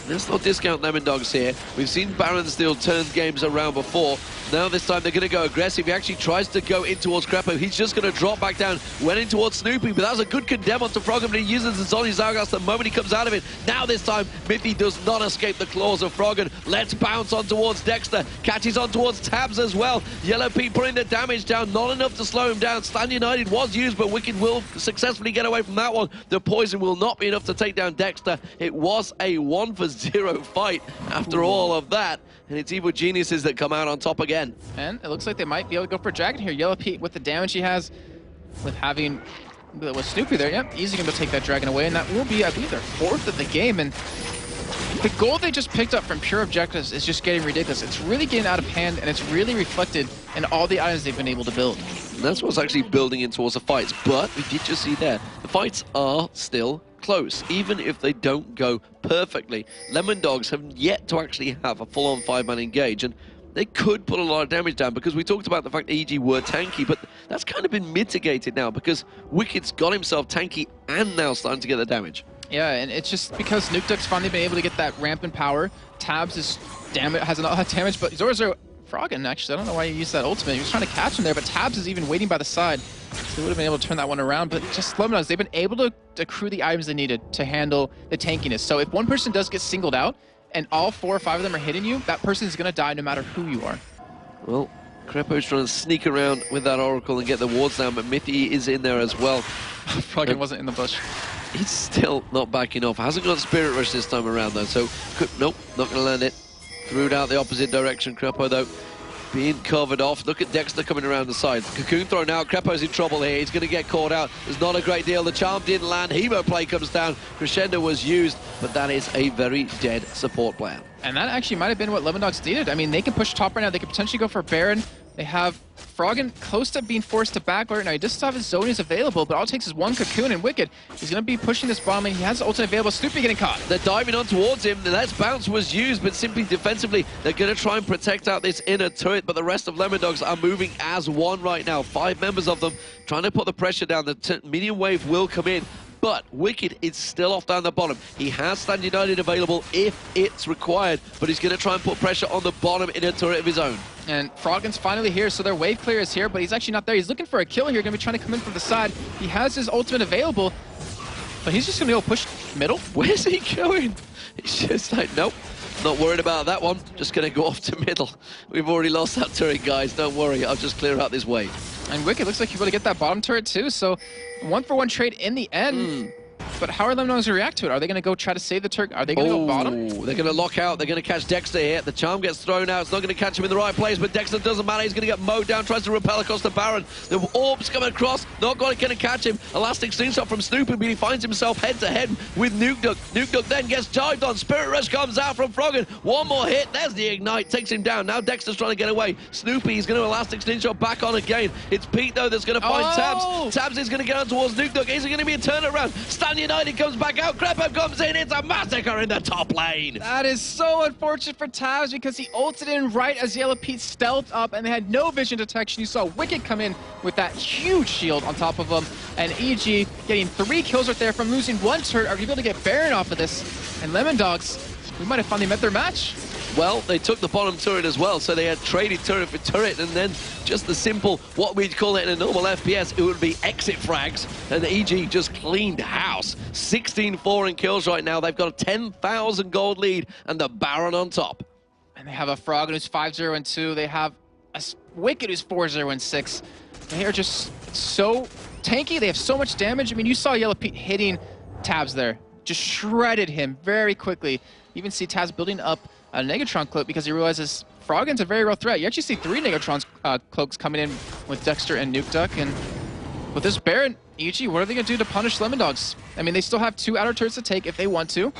let's not discount Lemondogs here. We've seen Baron Steel turn games around before. Now this time they're going to go aggressive. He actually tries to go in towards Crepo. He's just going to drop back down. Went in towards Snoopy, but that was a good condemn onto Froggen, but he uses the Zony Zargas the moment he comes out of it. Now this time, Miffy does not escape the claws of Froggen. Let's bounce on towards Dexter. Catches on towards Tabs as well. Yellow Pete putting the damage down. Not enough to slow him down. Stand United was used, but Wicked will successfully get away from that one. The poison will not be enough to take down Dexter. It was a 1-for-0 fight after all of that. And it's Evil Geniuses that come out on top again. And it looks like they might be able to go for Dragon here. Yellow Pete, with the damage he has, with Snoopy there, yep, easy going to take that Dragon away. And that will be, I believe, their 4th of the game. And the gold they just picked up from pure objectives is just getting ridiculous. It's really getting out of hand, and it's really reflected in all the items they've been able to build. And that's what's actually building in towards the fights. But we did just see there, the fights are still close, even if they don't go perfectly. Lemondogs have yet to actually have a full-on 5-man engage, and they could put a lot of damage down, because we talked about the fact that EG were tanky, but that's kind of been mitigated now because Wicked's got himself tanky and now starting to get the damage. Yeah, and it's just because Nuke Duck's finally been able to get that ramp in power. Tabs is has a lot of damage, but Zoro Froggen, actually, I don't know why you used that ultimate. He was trying to catch him there, but Tabs is even waiting by the side. So they would have been able to turn that one around, but just Lemondogs, they've been able to accrue the items they needed to handle the tankiness. So if one person does get singled out, and all 4 or 5 of them are hitting you, that person is going to die no matter who you are. Well, Crepo's trying to sneak around with that Oracle and get the wards down, but Miffy is in there as well. Froggen wasn't in the bush. He's still not backing off. Hasn't got Spirit Rush this time around, though, so nope, not going to land it. Threw it out the opposite direction. Crepo, though, being covered off. Look at Dexter coming around the side. Cocoon thrown out. Crepo's in trouble here. He's going to get caught out. There's not a great deal. The charm didn't land. Hemo play comes down. Crescendo was used, but that is a very dead support player. And that actually might have been what Lemondogs needed. I mean, they can push top right now. They could potentially go for Baron. They have Froggen close to being forced to back right now. He does still have his Zonies available, but all it takes is one Cocoon, and Wicked is going to be pushing this bomb, and he has the ultimate available. Snoopy getting caught. They're diving on towards him. The Let's Bounce was used, but simply defensively, they're going to try and protect out this inner turret, but the rest of Lemondogs are moving as one right now. 5 members of them trying to put the pressure down. The minion wave will come in, but Wicked is still off down the bottom. He has Stand United available if it's required, but he's going to try and put pressure on the bottom inner turret of his own. And Froggen's finally here, so their wave clear is here, but he's actually not there. He's looking for a kill here, going to be trying to come in from the side. He has his ultimate available, but he's just going to go push middle. Where's he going? He's just like, nope, not worried about that one. Just going to go off to middle. We've already lost that turret, guys. Don't worry, I'll just clear out this wave. And Wicked looks like he's able to get that bottom turret too, so 1-for-1 trade in the end. But how are Lemondogs going to react to it? Are they going to go try to save the Turk? Are they going to go bottom? They're going to lock out. They're going to catch Dexter here. The charm gets thrown out. It's not going to catch him in the right place, but Dexter doesn't matter. He's going to get mowed down, tries to repel across the Baron. The orb's coming across. Not going to catch him. Elastic slingshot from Snoopy, but he finds himself head-to-head with Nukeduck. Nukeduck then gets jived on. Spirit Rush comes out from Froggen. One more hit. There's the Ignite. Takes him down. Now Dexter's trying to get away. Snoopy is going to Elastic slingshot back on again. It's Pete, though, that's going to find Tabs. Tabs is going to get on towards Nukeduck. Is it going to be a turnaround? Stan United comes back out. Crepo comes in. It's a massacre in the top lane. That is so unfortunate for Tabs because he ulted in right as Yellow Pete stealthed up and they had no vision detection. You saw Wicked come in with that huge shield on top of him, and EG getting 3 kills right there from losing 1 turret. Are going to be able to get Baron off of this? And Lemondogs, we might have finally met their match. Well, they took the bottom turret as well, so they had traded turret for turret, and then just the simple, what we'd call it in a normal FPS, it would be exit frags, and EG just cleaned house. 16-4 in kills right now. They've got a 10,000 gold lead, and the Baron on top. And they have a Froggen who's 5-0-2. They have a Wicked who's 4-0-6. They are just so tanky. They have so much damage. I mean, you saw Yellow Pete hitting Tabs there. Just shredded him very quickly. You even see Tabs building up a Negatron cloak because he realizes Froggen's a very real threat. You actually see 3 Negatron cloaks coming in with Dexter and Nukeduck, and with this Baron, EG, what are they going to do to punish Lemondogs? I mean, they still have 2 outer turrets to take if they want to,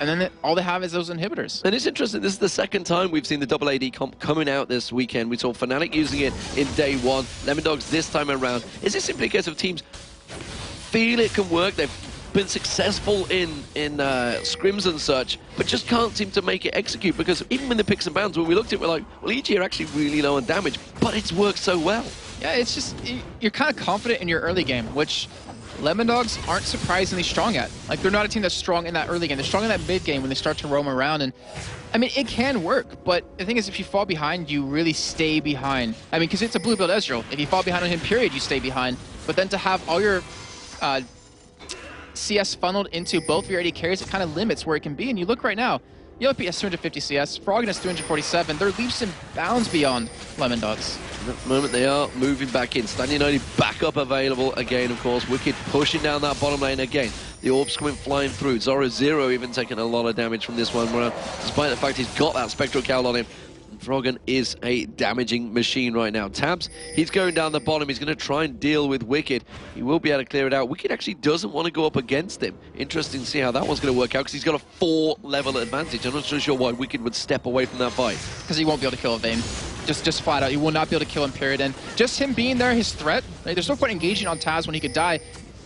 and then all they have is those inhibitors. And it's interesting, this is the second time we've seen the double AD coming out this weekend. We saw Fnatic using it in day 1, Lemondogs this time around. Is this simply a case of teams feel it can work? They've been successful in scrims and such, but just can't seem to make it execute, because even in the picks and bans, when we looked at it, we're like, well, EG are actually really low on damage, but it's worked so well. Yeah, it's just, you're kind of confident in your early game, which Lemondogs aren't surprisingly strong at. Like, they're not a team that's strong in that early game. They're strong in that mid game when they start to roam around, and I mean, it can work, but the thing is, if you fall behind, you really stay behind. I mean, because it's a blue build Ezreal. If you fall behind on him, period, you stay behind. But then to have all your CS funneled into both of your AD carries, it kind of limits where it can be. And you look right now, Yellow Pete has 250 CS, Froggen has 347. They're leaps and bounds beyond Lemondogs. At the moment, they are moving back in. Stan United back up available again, of course. Wicked pushing down that bottom lane again. The orbs coming flying through. Zoro Zero even taking a lot of damage from this one, despite the fact he's got that Spectral Cowl on him. Froggen is a damaging machine right now. Tabs, he's going down the bottom. He's going to try and deal with Wicked. He will be able to clear it out. Wicked actually doesn't want to go up against him. Interesting to see how that one's going to work out, because he's got a 4-level advantage. I'm not so sure why Wicked would step away from that fight. Because he won't be able to kill a Vayne. Just flat out. He will not be able to kill him, period. And just him being there, his threat, like, there's no point engaging on Tabs when he could die.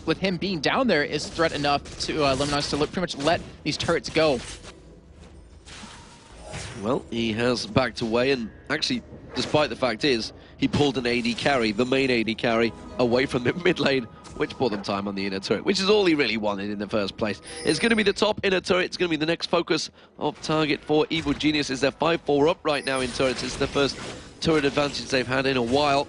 With him being down there is threat enough to Lemondogs to pretty much let these turrets go. Well, he has backed away, and actually, despite the fact is, he pulled an AD carry, the main AD carry, away from the mid lane, which bought them time on the inner turret, which is all he really wanted in the first place. It's going to be the top inner turret. It's going to be the next focus of target for Evil Geniuses. They're 5-4 up right now in turrets. It's the first turret advantage they've had in a while.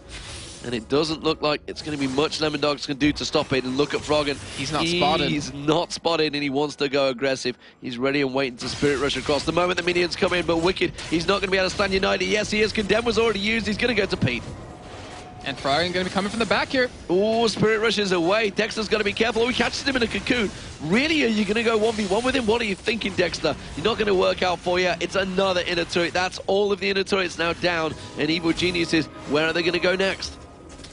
And it doesn't look like it's going to be much Lemondogs can do to stop it. And look at Froggen. He's not spotted. He's not spotted, and he wants to go aggressive. He's ready and waiting to Spirit Rush across. The moment the minions come in, but Wicked, he's not going to be able to stand United. Yes, he is. Condemn was already used. He's going to go to Pete. And Froggen going to be coming from the back here. Oh, Spirit Rush is away. Dexter's got to be careful. Oh, he catches him in a cocoon. Really, are you going to go 1v1 with him? What are you thinking, Dexter? You're not going to work out for you. It's another inner turret. That's all of the inner turrets now down. And Evil Geniuses, where are they going to go next?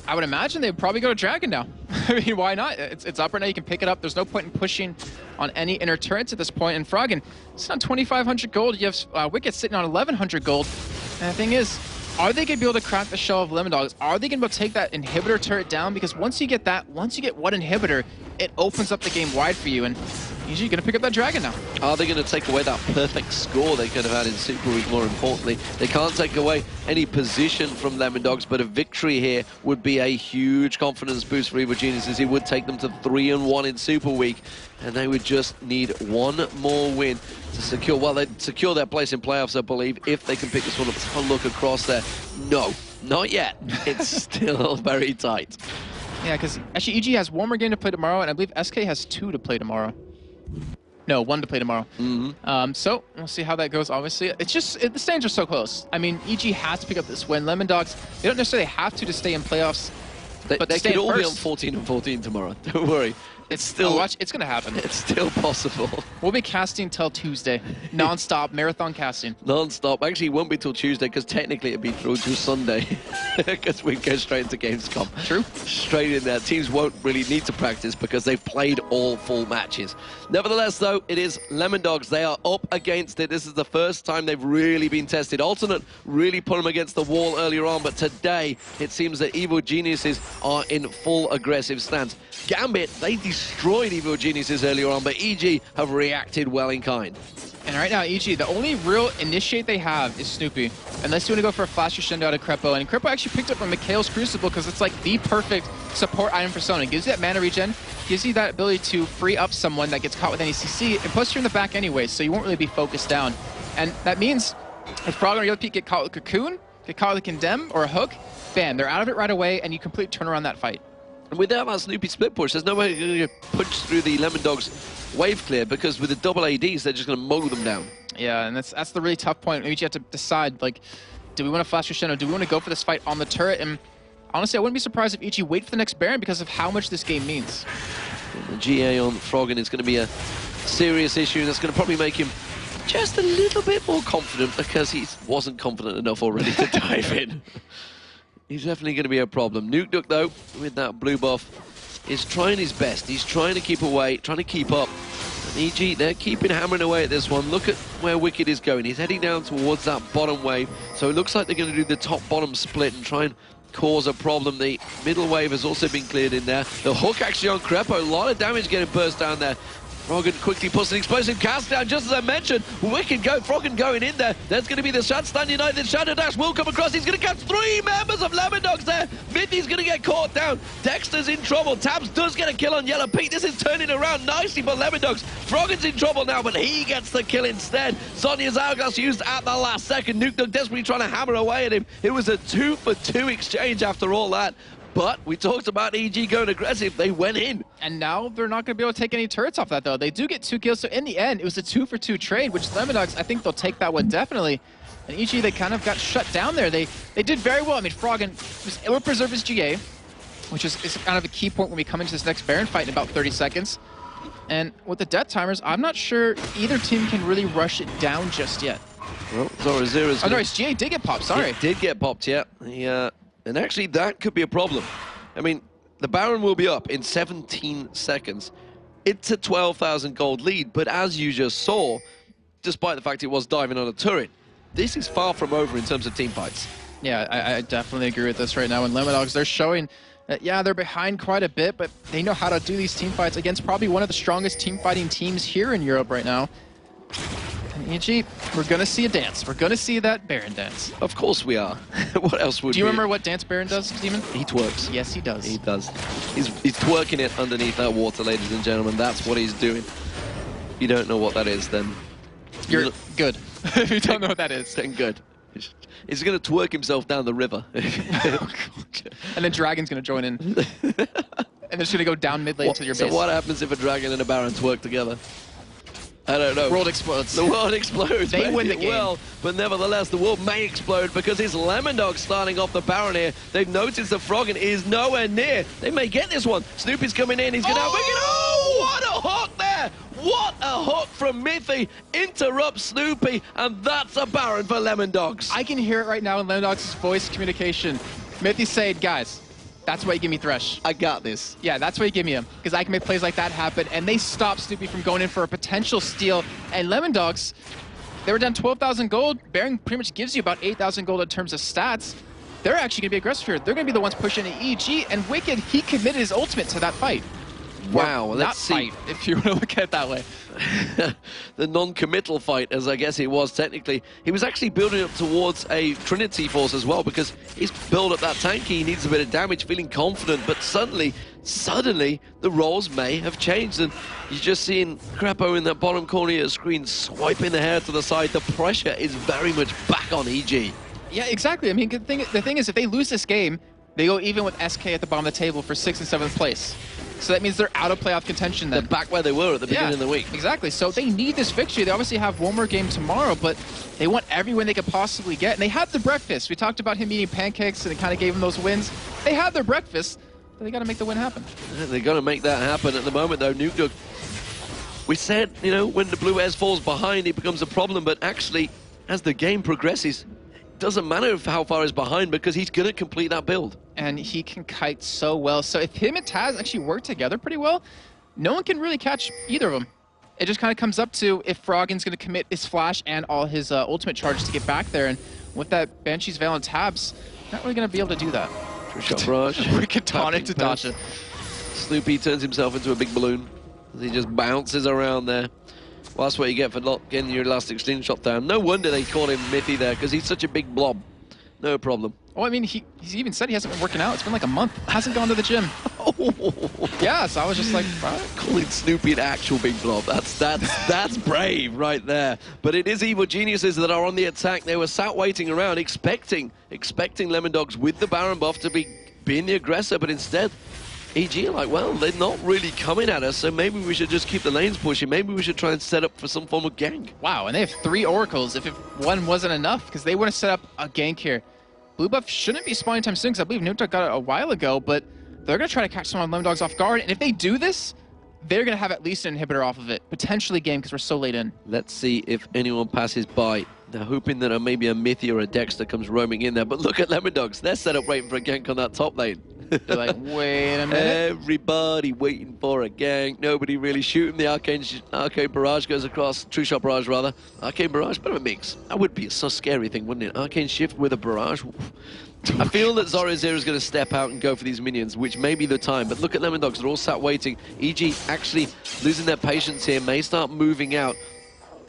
I would imagine they'd probably go to Dragon now. I mean, why not? It's up right now. You can pick it up. There's no point in pushing on any inner turrets at this point. And Froggen, it's on 2,500 gold. You have Wicked sitting on 1,100 gold. And the thing is, are they going to be able to crack the shell of Lemondogs? Are they going to be able to take that inhibitor turret down? Because once you get one inhibitor, it opens up the game wide for you. And usually you're going to pick up that Dragon now. Are they going to take away that perfect score they could have had in Super Week, more importantly? They can't take away any position from Lemondogs, but a victory here would be a huge confidence boost for Evil Geniuses. It would take them to 3-1 in Super Week, and they would just need one more win to secure, well, they'd secure their place in playoffs, I believe, if they can pick this one up. Have a look across there. No, not yet. It's still very tight. Yeah, because actually EG has one more game to play tomorrow, and I believe SK has 2 to play tomorrow. No, 1 to play tomorrow. So we'll see how that goes. Obviously, it's just the stands are so close. I mean, EG has to pick up this win. Lemondogs, they don't necessarily have to stay in playoffs, They but could all be on first. 14-14 tomorrow. Don't worry. It's still watch. It's gonna happen. It's still possible. We'll be casting till Tuesday, non-stop marathon casting. Non-stop. Actually, it won't be till Tuesday because technically it'd be through to Sunday because we go straight into Gamescom. True. Straight in there. Teams won't really need to practice because they've played all full matches. Nevertheless, though, it is Lemondogs. They are up against it. This is the first time they've really been tested. Alternate really put them against the wall earlier on, but today it seems that Evil Geniuses are in full aggressive stance. Gambit, they destroyed Evil Geniuses earlier on, but EG have reacted well in kind. And right now, EG, the only real initiate they have is Snoopy. Unless you want to go for a flash crescendo out of Crepo. And Crepo actually picked up from Mikhail's Crucible because it's like the perfect support item for Sona. It gives you that mana regen, gives you that ability to free up someone that gets caught with any CC, and plus you're in the back anyway, so you won't really be focused down. And that means if Frog or Yellow Peak get caught with Cocoon, get caught with a Condemn or a Hook, bam, they're out of it right away, and you completely turn around that fight. And without that Snoopy split push, there's no way you're going to punch through the Lemondogs wave clear because with the double ADs, they're just going to mow them down. Yeah, and that's the really tough point. Maybe you have to decide, like, do we want to flash Crescendo? Do we want to go for this fight on the turret? And honestly, I wouldn't be surprised if EG wait for the next Baron because of how much this game means. And the GA on Froggen is going to be a serious issue. That's going to probably make him just a little bit more confident because he wasn't confident enough already to dive in. He's definitely going to be a problem. Nuke, though, with that blue buff, is trying his best. He's trying to keep away, trying to keep up. And EG, they're keeping hammering away at this one. Look at where Wicked is going. He's heading down towards that bottom wave. So it looks like they're going to do the top-bottom split and try and cause a problem. The middle wave has also been cleared in there. The hook actually on Crepo. A lot of damage getting burst down there. Froggen quickly puts an explosive cast down, just as I mentioned. Wicked go, Froggen going in there. There's going to be the Shadstand United. Shadow Dash will come across. He's going to catch 3 members of Lemondogs there. Mithy's going to get caught down. Dexter's in trouble. Tabs does get a kill on Yellow Pete. This is turning around nicely for Lemondogs. Froggen's in trouble now, but he gets the kill instead. Sonya's Hourglass used at the last second. Nuke desperately trying to hammer away at him. It was a 2-for-2 exchange after all that. But we talked about EG going aggressive. They went in. And now they're not going to be able to take any turrets off that, though. They do get 2 kills. So in the end, it was a 2-for-2 trade, which Lemondogs, I think they'll take that one definitely. And EG, they kind of got shut down there. They did very well. I mean, Froggen was able to preserve his GA, which is kind of a key point when we come into this next Baron fight in about 30 seconds. And with the death timers, I'm not sure either team can really rush it down just yet. Well, Zoro's... Oh, no, his GA did get popped. Sorry. It did get popped, yeah. And actually, that could be a problem. I mean, the Baron will be up in 17 seconds. It's a 12,000 gold lead, but as you just saw, despite the fact it was diving on a turret, this is far from over in terms of team fights. Yeah, I definitely agree with this right now. And Lemondogs, they're showing that, yeah, they're behind quite a bit, but they know how to do these team fights against probably one of the strongest team fighting teams here in Europe right now. And EG, we're going to see a dance. We're going to see that Baron dance. Of course we are. What else would Do you remember what dance Baron does, Demon? He twerks. Yes, he does. He does. He's twerking it underneath that water, ladies and gentlemen. That's what he's doing. If you don't know what that is, then... You're good. If you don't know what that is. Then good. He's going to twerk himself down the river. And then Dragon's going to join in. And it's going to go down mid lane to your base. So what happens if a Dragon and a Baron twerk together? I don't know. The world explodes. The world explodes. They win the game. Well, but nevertheless, the world may explode because it's Lemondogs starting off the Baron here. They've noticed that Froggen is nowhere near. They may get this one. Snoopy's coming in. He's going to have Wicked. Oh, what a hook there. What a hook from Mithy. Interrupts Snoopy, and that's a Baron for Lemondogs. I can hear it right now in Lemondogs' voice communication. Mithy saying, guys, that's why you give me Thresh. I got this. Yeah, that's why you give me him. Because I can make plays like that happen. And they stop Snoopy from going in for a potential steal. And Lemondogs, they were down 12,000 gold. Baron pretty much gives you about 8,000 gold in terms of stats. They're actually going to be aggressive here. They're going to be the ones pushing the EG. And Wicked, he committed his ultimate to that fight. Wow, well, let's see. Fight, if you want to look at it that way. The non-committal fight, as I guess it was technically. He was actually building up towards a Trinity Force as well because he's built up that tanky. He needs a bit of damage, feeling confident. But suddenly, the roles may have changed. And you're just seeing Crepo in that bottom corner of the screen swiping the hair to the side. The pressure is very much back on EG. Yeah, exactly. I mean, the thing is, if they lose this game, they go even with SK at the bottom of the table for 6th and 7th place. So that means they're out of playoff contention then. They're back where they were at the beginning of the week. Exactly. So they need this victory. They obviously have one more game tomorrow, but they want every win they could possibly get. And they had the breakfast. We talked about him eating pancakes, and it kind of gave him those wins. They had their breakfast. they got to make the win happen. They're going to make that happen. At the moment, though, Nuke, we said, you know, when the blue S falls behind, it becomes a problem. But actually, as the game progresses, it doesn't matter how far he's behind because he's going to complete that build. And he can kite so well. So if him and Taz actually work together pretty well, no one can really catch either of them. It just kind of comes up to if Froggen's going to commit his flash and all his ultimate charges to get back there. And with that Banshee's Veil and Tabs, not really going to be able to do that. Shot barrage. Rikatonic to Dasha. Snoopy turns himself into a big balloon. He just bounces around there. Well, that's what you get for not getting your elastic slingshot down. No wonder they call him Mithy there, because he's such a big blob. No problem. Well, I mean, he's even said he hasn't been working out. It's been like a month. Hasn't gone to the gym. Yeah, so I was just like, right. Calling Snoopy an actual big blob. That's brave right there. But it is Evil Geniuses that are on the attack. They were sat waiting around, expecting Lemondogs with the Baron buff to be being the aggressor, but instead, EG are like, well, they're not really coming at us, so maybe we should just keep the lanes pushing. Maybe we should try and set up for some form of gank. Wow, and they have 3 oracles if one wasn't enough, because they want to set up a gank here. Blue buff shouldn't be spawning time soon, because I believe Nuke got it a while ago, but they're going to try to catch some of Lemondogs off guard, and if they do this, they're going to have at least an inhibitor off of it. Potentially game, because we're so late in. Let's see if anyone passes by. They're hoping that maybe a Mithy or a Dexter comes roaming in there, but look at Lemondogs. They're set up waiting for a gank on that top lane. They're like, wait a minute. Everybody waiting for a gank. Nobody really shooting. The Arcane Barrage goes across. True Shot Barrage, rather. Arcane Barrage, bit of a mix. That would be a so scary thing, wouldn't it? Arcane Shift with a Barrage. I feel that Zoro Zero is going to step out and go for these minions, which may be the time. But look at Lemondogs. They're all sat waiting. EG actually losing their patience here. May start moving out.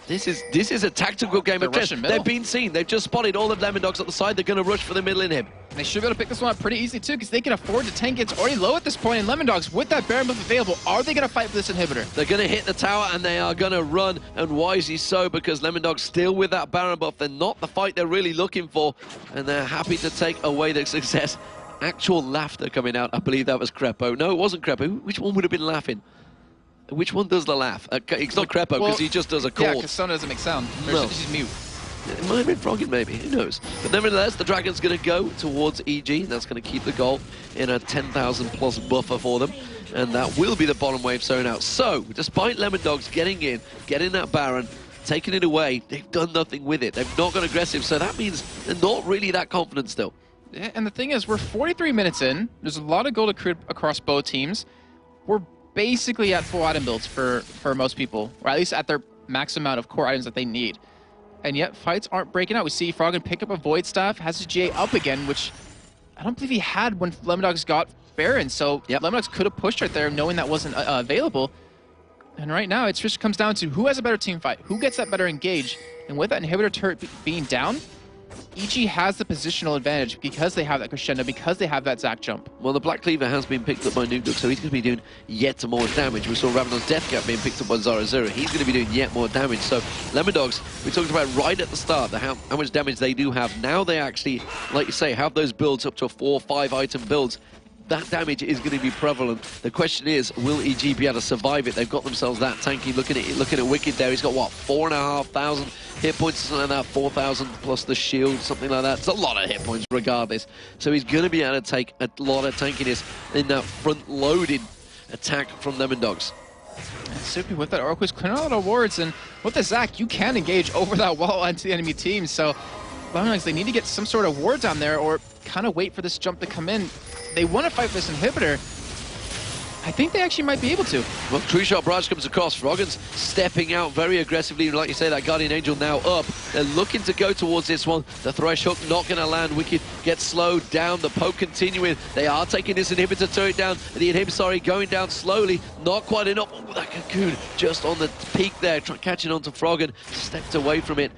This is a tactical game of chess. They've been seen. They've just spotted all the Lemondogs at the side. They're going to rush for the middle inhib. They should be able to pick this one up pretty easily, too, because they can afford to tank. It's already low at this point, and Lemondogs, with that Baron buff available, are they going to fight for this inhibitor? They're going to hit the tower, and they are going to run, and wisely so, because Lemondogs still with that Baron buff. They're not the fight they're really looking for, and they're happy to take away their success. Actual laughter coming out. I believe that was Crepo. No, it wasn't Crepo. Which one would have been laughing? Which one does the laugh? It's not Crepo, because he just does a chord. Yeah, because Sona doesn't make sound. No. He's mute. It might have been Froggen, maybe. Who knows? But nevertheless, the Dragon's going to go towards EG. That's going to keep the goal in a 10,000-plus buffer for them. And that will be the bottom wave zone out. So, despite Lemondogs getting in, getting that Baron, taking it away, they've done nothing with it. They've not gone aggressive, so that means they're not really that confident still. Yeah, and the thing is, we're 43 minutes in. There's a lot of gold accrued across both teams. We're basically at full item builds for most people, or at least at their max amount of core items that they need. And yet, fights aren't breaking out. We see Froggen pick up a Void Staff, has his GA up again, which I don't believe he had when Lemondogs got Baron. So Lemondogs could have pushed right there knowing that wasn't available. And right now, it just comes down to who has a better team fight, who gets that better engage. And with that inhibitor turret being down, EG has the positional advantage because they have that crescendo, because they have that Zac jump. Well, the Black Cleaver has been picked up by Nuke, so he's going to be doing yet more damage. We saw Ravenon's Death Cap being picked up by Zoro Zero. He's going to be doing yet more damage. So Lemondogs, we talked about right at the start, how much damage they do have. Now they actually, like you say, have those builds up to 4 or 5 item builds. That damage is going to be prevalent. The question is, will EG be able to survive it? They've got themselves that tanky. Looking at Wicked there. He's got, what, 4,500 hit points, something like that, 4,000 plus the shield, something like that. It's a lot of hit points regardless. So he's going to be able to take a lot of tankiness in that front-loaded attack from Lemondogs. And Soupy with that Oracle is clearing out of wards, and with the Zac, you can engage over that wall onto the enemy team. So Lemondogs, they need to get some sort of ward down there or kind of wait for this jump to come in. They want to fight for this inhibitor. I think they actually might be able to. Well, True Shot Barrage comes across. Froggen's stepping out very aggressively. Like you say, that Guardian Angel now up. They're looking to go towards this one. The Thresh Hook not going to land. Wicked gets slowed down. The poke continuing. They are taking this inhibitor turret down. The inhibitor, going down slowly. Not quite enough. Oh, that Cocoon just on the peak there, catching onto Froggen. Stepped away from it.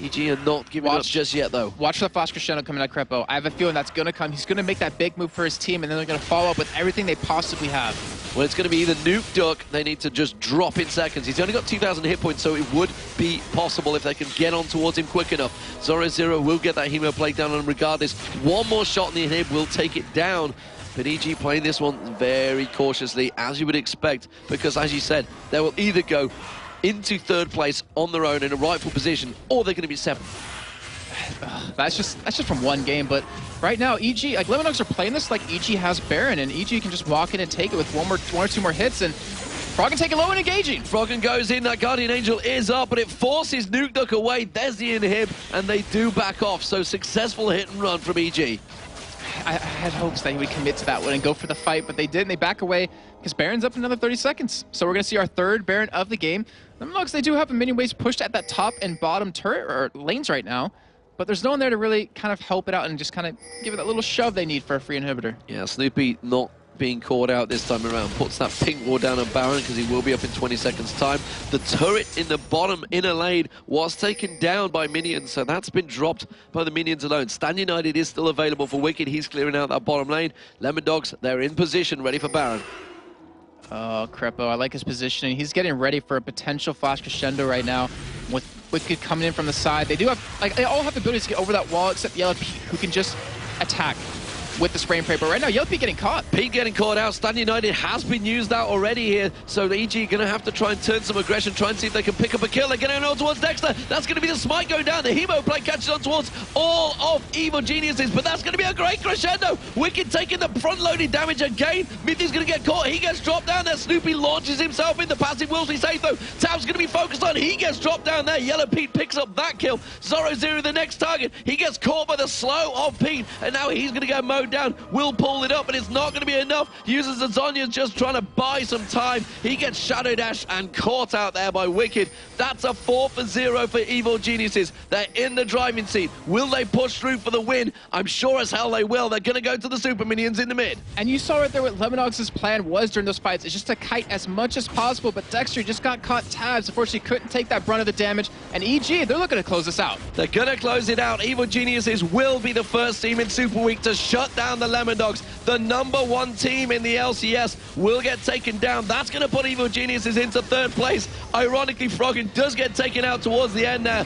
EG are not giving up just yet, though. Watch the flash crescendo coming at Crepo. I have a feeling that's going to come. He's going to make that big move for his team, and then they're going to follow up with everything they possibly have. Well, it's going to be either Nuke Duck. They need to just drop in seconds. He's only got 2,000 hit points, so it would be possible if they can get on towards him quick enough. Zoro Zero will get that Hemo Plague down on him regardless. One more shot in the inhib will take it down. But EG playing this one very cautiously, as you would expect, because, as you said, they will either go into third place on their own in a rightful position, or they're going to be 7th. That's just from one game, but right now EG, like Lemondogs are playing this like EG has Baron, and EG can just walk in and take it with one or two more hits, and Froggen take it low and engaging. Froggen goes in, that Guardian Angel is up, but it forces Nukeduck away. There's the inhib, and they do back off, so successful hit and run from EG. I had hopes that he would commit to that one and go for the fight, but they didn't. They back away because Baron's up in another 30 seconds. So we're going to see our third Baron of the game. Lemondogs, they do have in many ways pushed at that top and bottom turret or lanes right now, but there's no one there to really kind of help it out and just kind of give it that little shove they need for a free inhibitor. Yeah, Snoopy not being caught out this time around. Puts that pink wall down on Baron because he will be up in 20 seconds time. The turret in the bottom inner lane was taken down by minions, so that's been dropped by the minions alone. Stan United is still available for Wicked. He's clearing out that bottom lane. Lemondogs, they're in position, ready for Baron. Oh, Crepo, I like his positioning. He's getting ready for a potential flash crescendo right now with Wicked coming in from the side. They do have, like, they all have the ability to get over that wall except Yellow Pete, who can just attack with the spray and pray. But right now, Yellow Pete getting caught. Pete getting caught out. Stan United has been used out already here. So the EG going to have to try and turn some aggression, try and see if they can pick up a kill. They're getting on towards Dexter. That's going to be the smite going down. The Hemo play catches on towards all of Evil Geniuses, but that's going to be a great crescendo. Wicked taking the front-loaded damage again. Mithy's going to get caught. He gets dropped down there. Snoopy launches himself in. The passive will be safe, though. Tab's going to be focused on. He gets dropped down there. Yellow Pete picks up that kill. Zoro Zero, the next target. He gets caught by the slow of Pete, and now he's going to get mowed down. Will pull it up, but it's not going to be enough. Uses the Zhonya's just trying to buy some time. He gets Shadow Dash and caught out there by Wicked. That's a 4-for-0 for Evil Geniuses. They're in the driving seat. Will they push through for the win? I'm sure as hell they will. They're going to go to the Super Minions in the mid. And you saw right there what Lemondogs' plan was during those fights. It's just to kite as much as possible, but Dexter just got caught tabs. Unfortunately, couldn't take that brunt of the damage. And EG, they're looking to close this out. They're going to close it out. Evil Geniuses will be the first team in Super Week to shut down the Lemondogs. The #1 team in the LCS will get taken down. That's going to put Evil Geniuses into third place. Ironically, Froggen does get taken out towards the end there.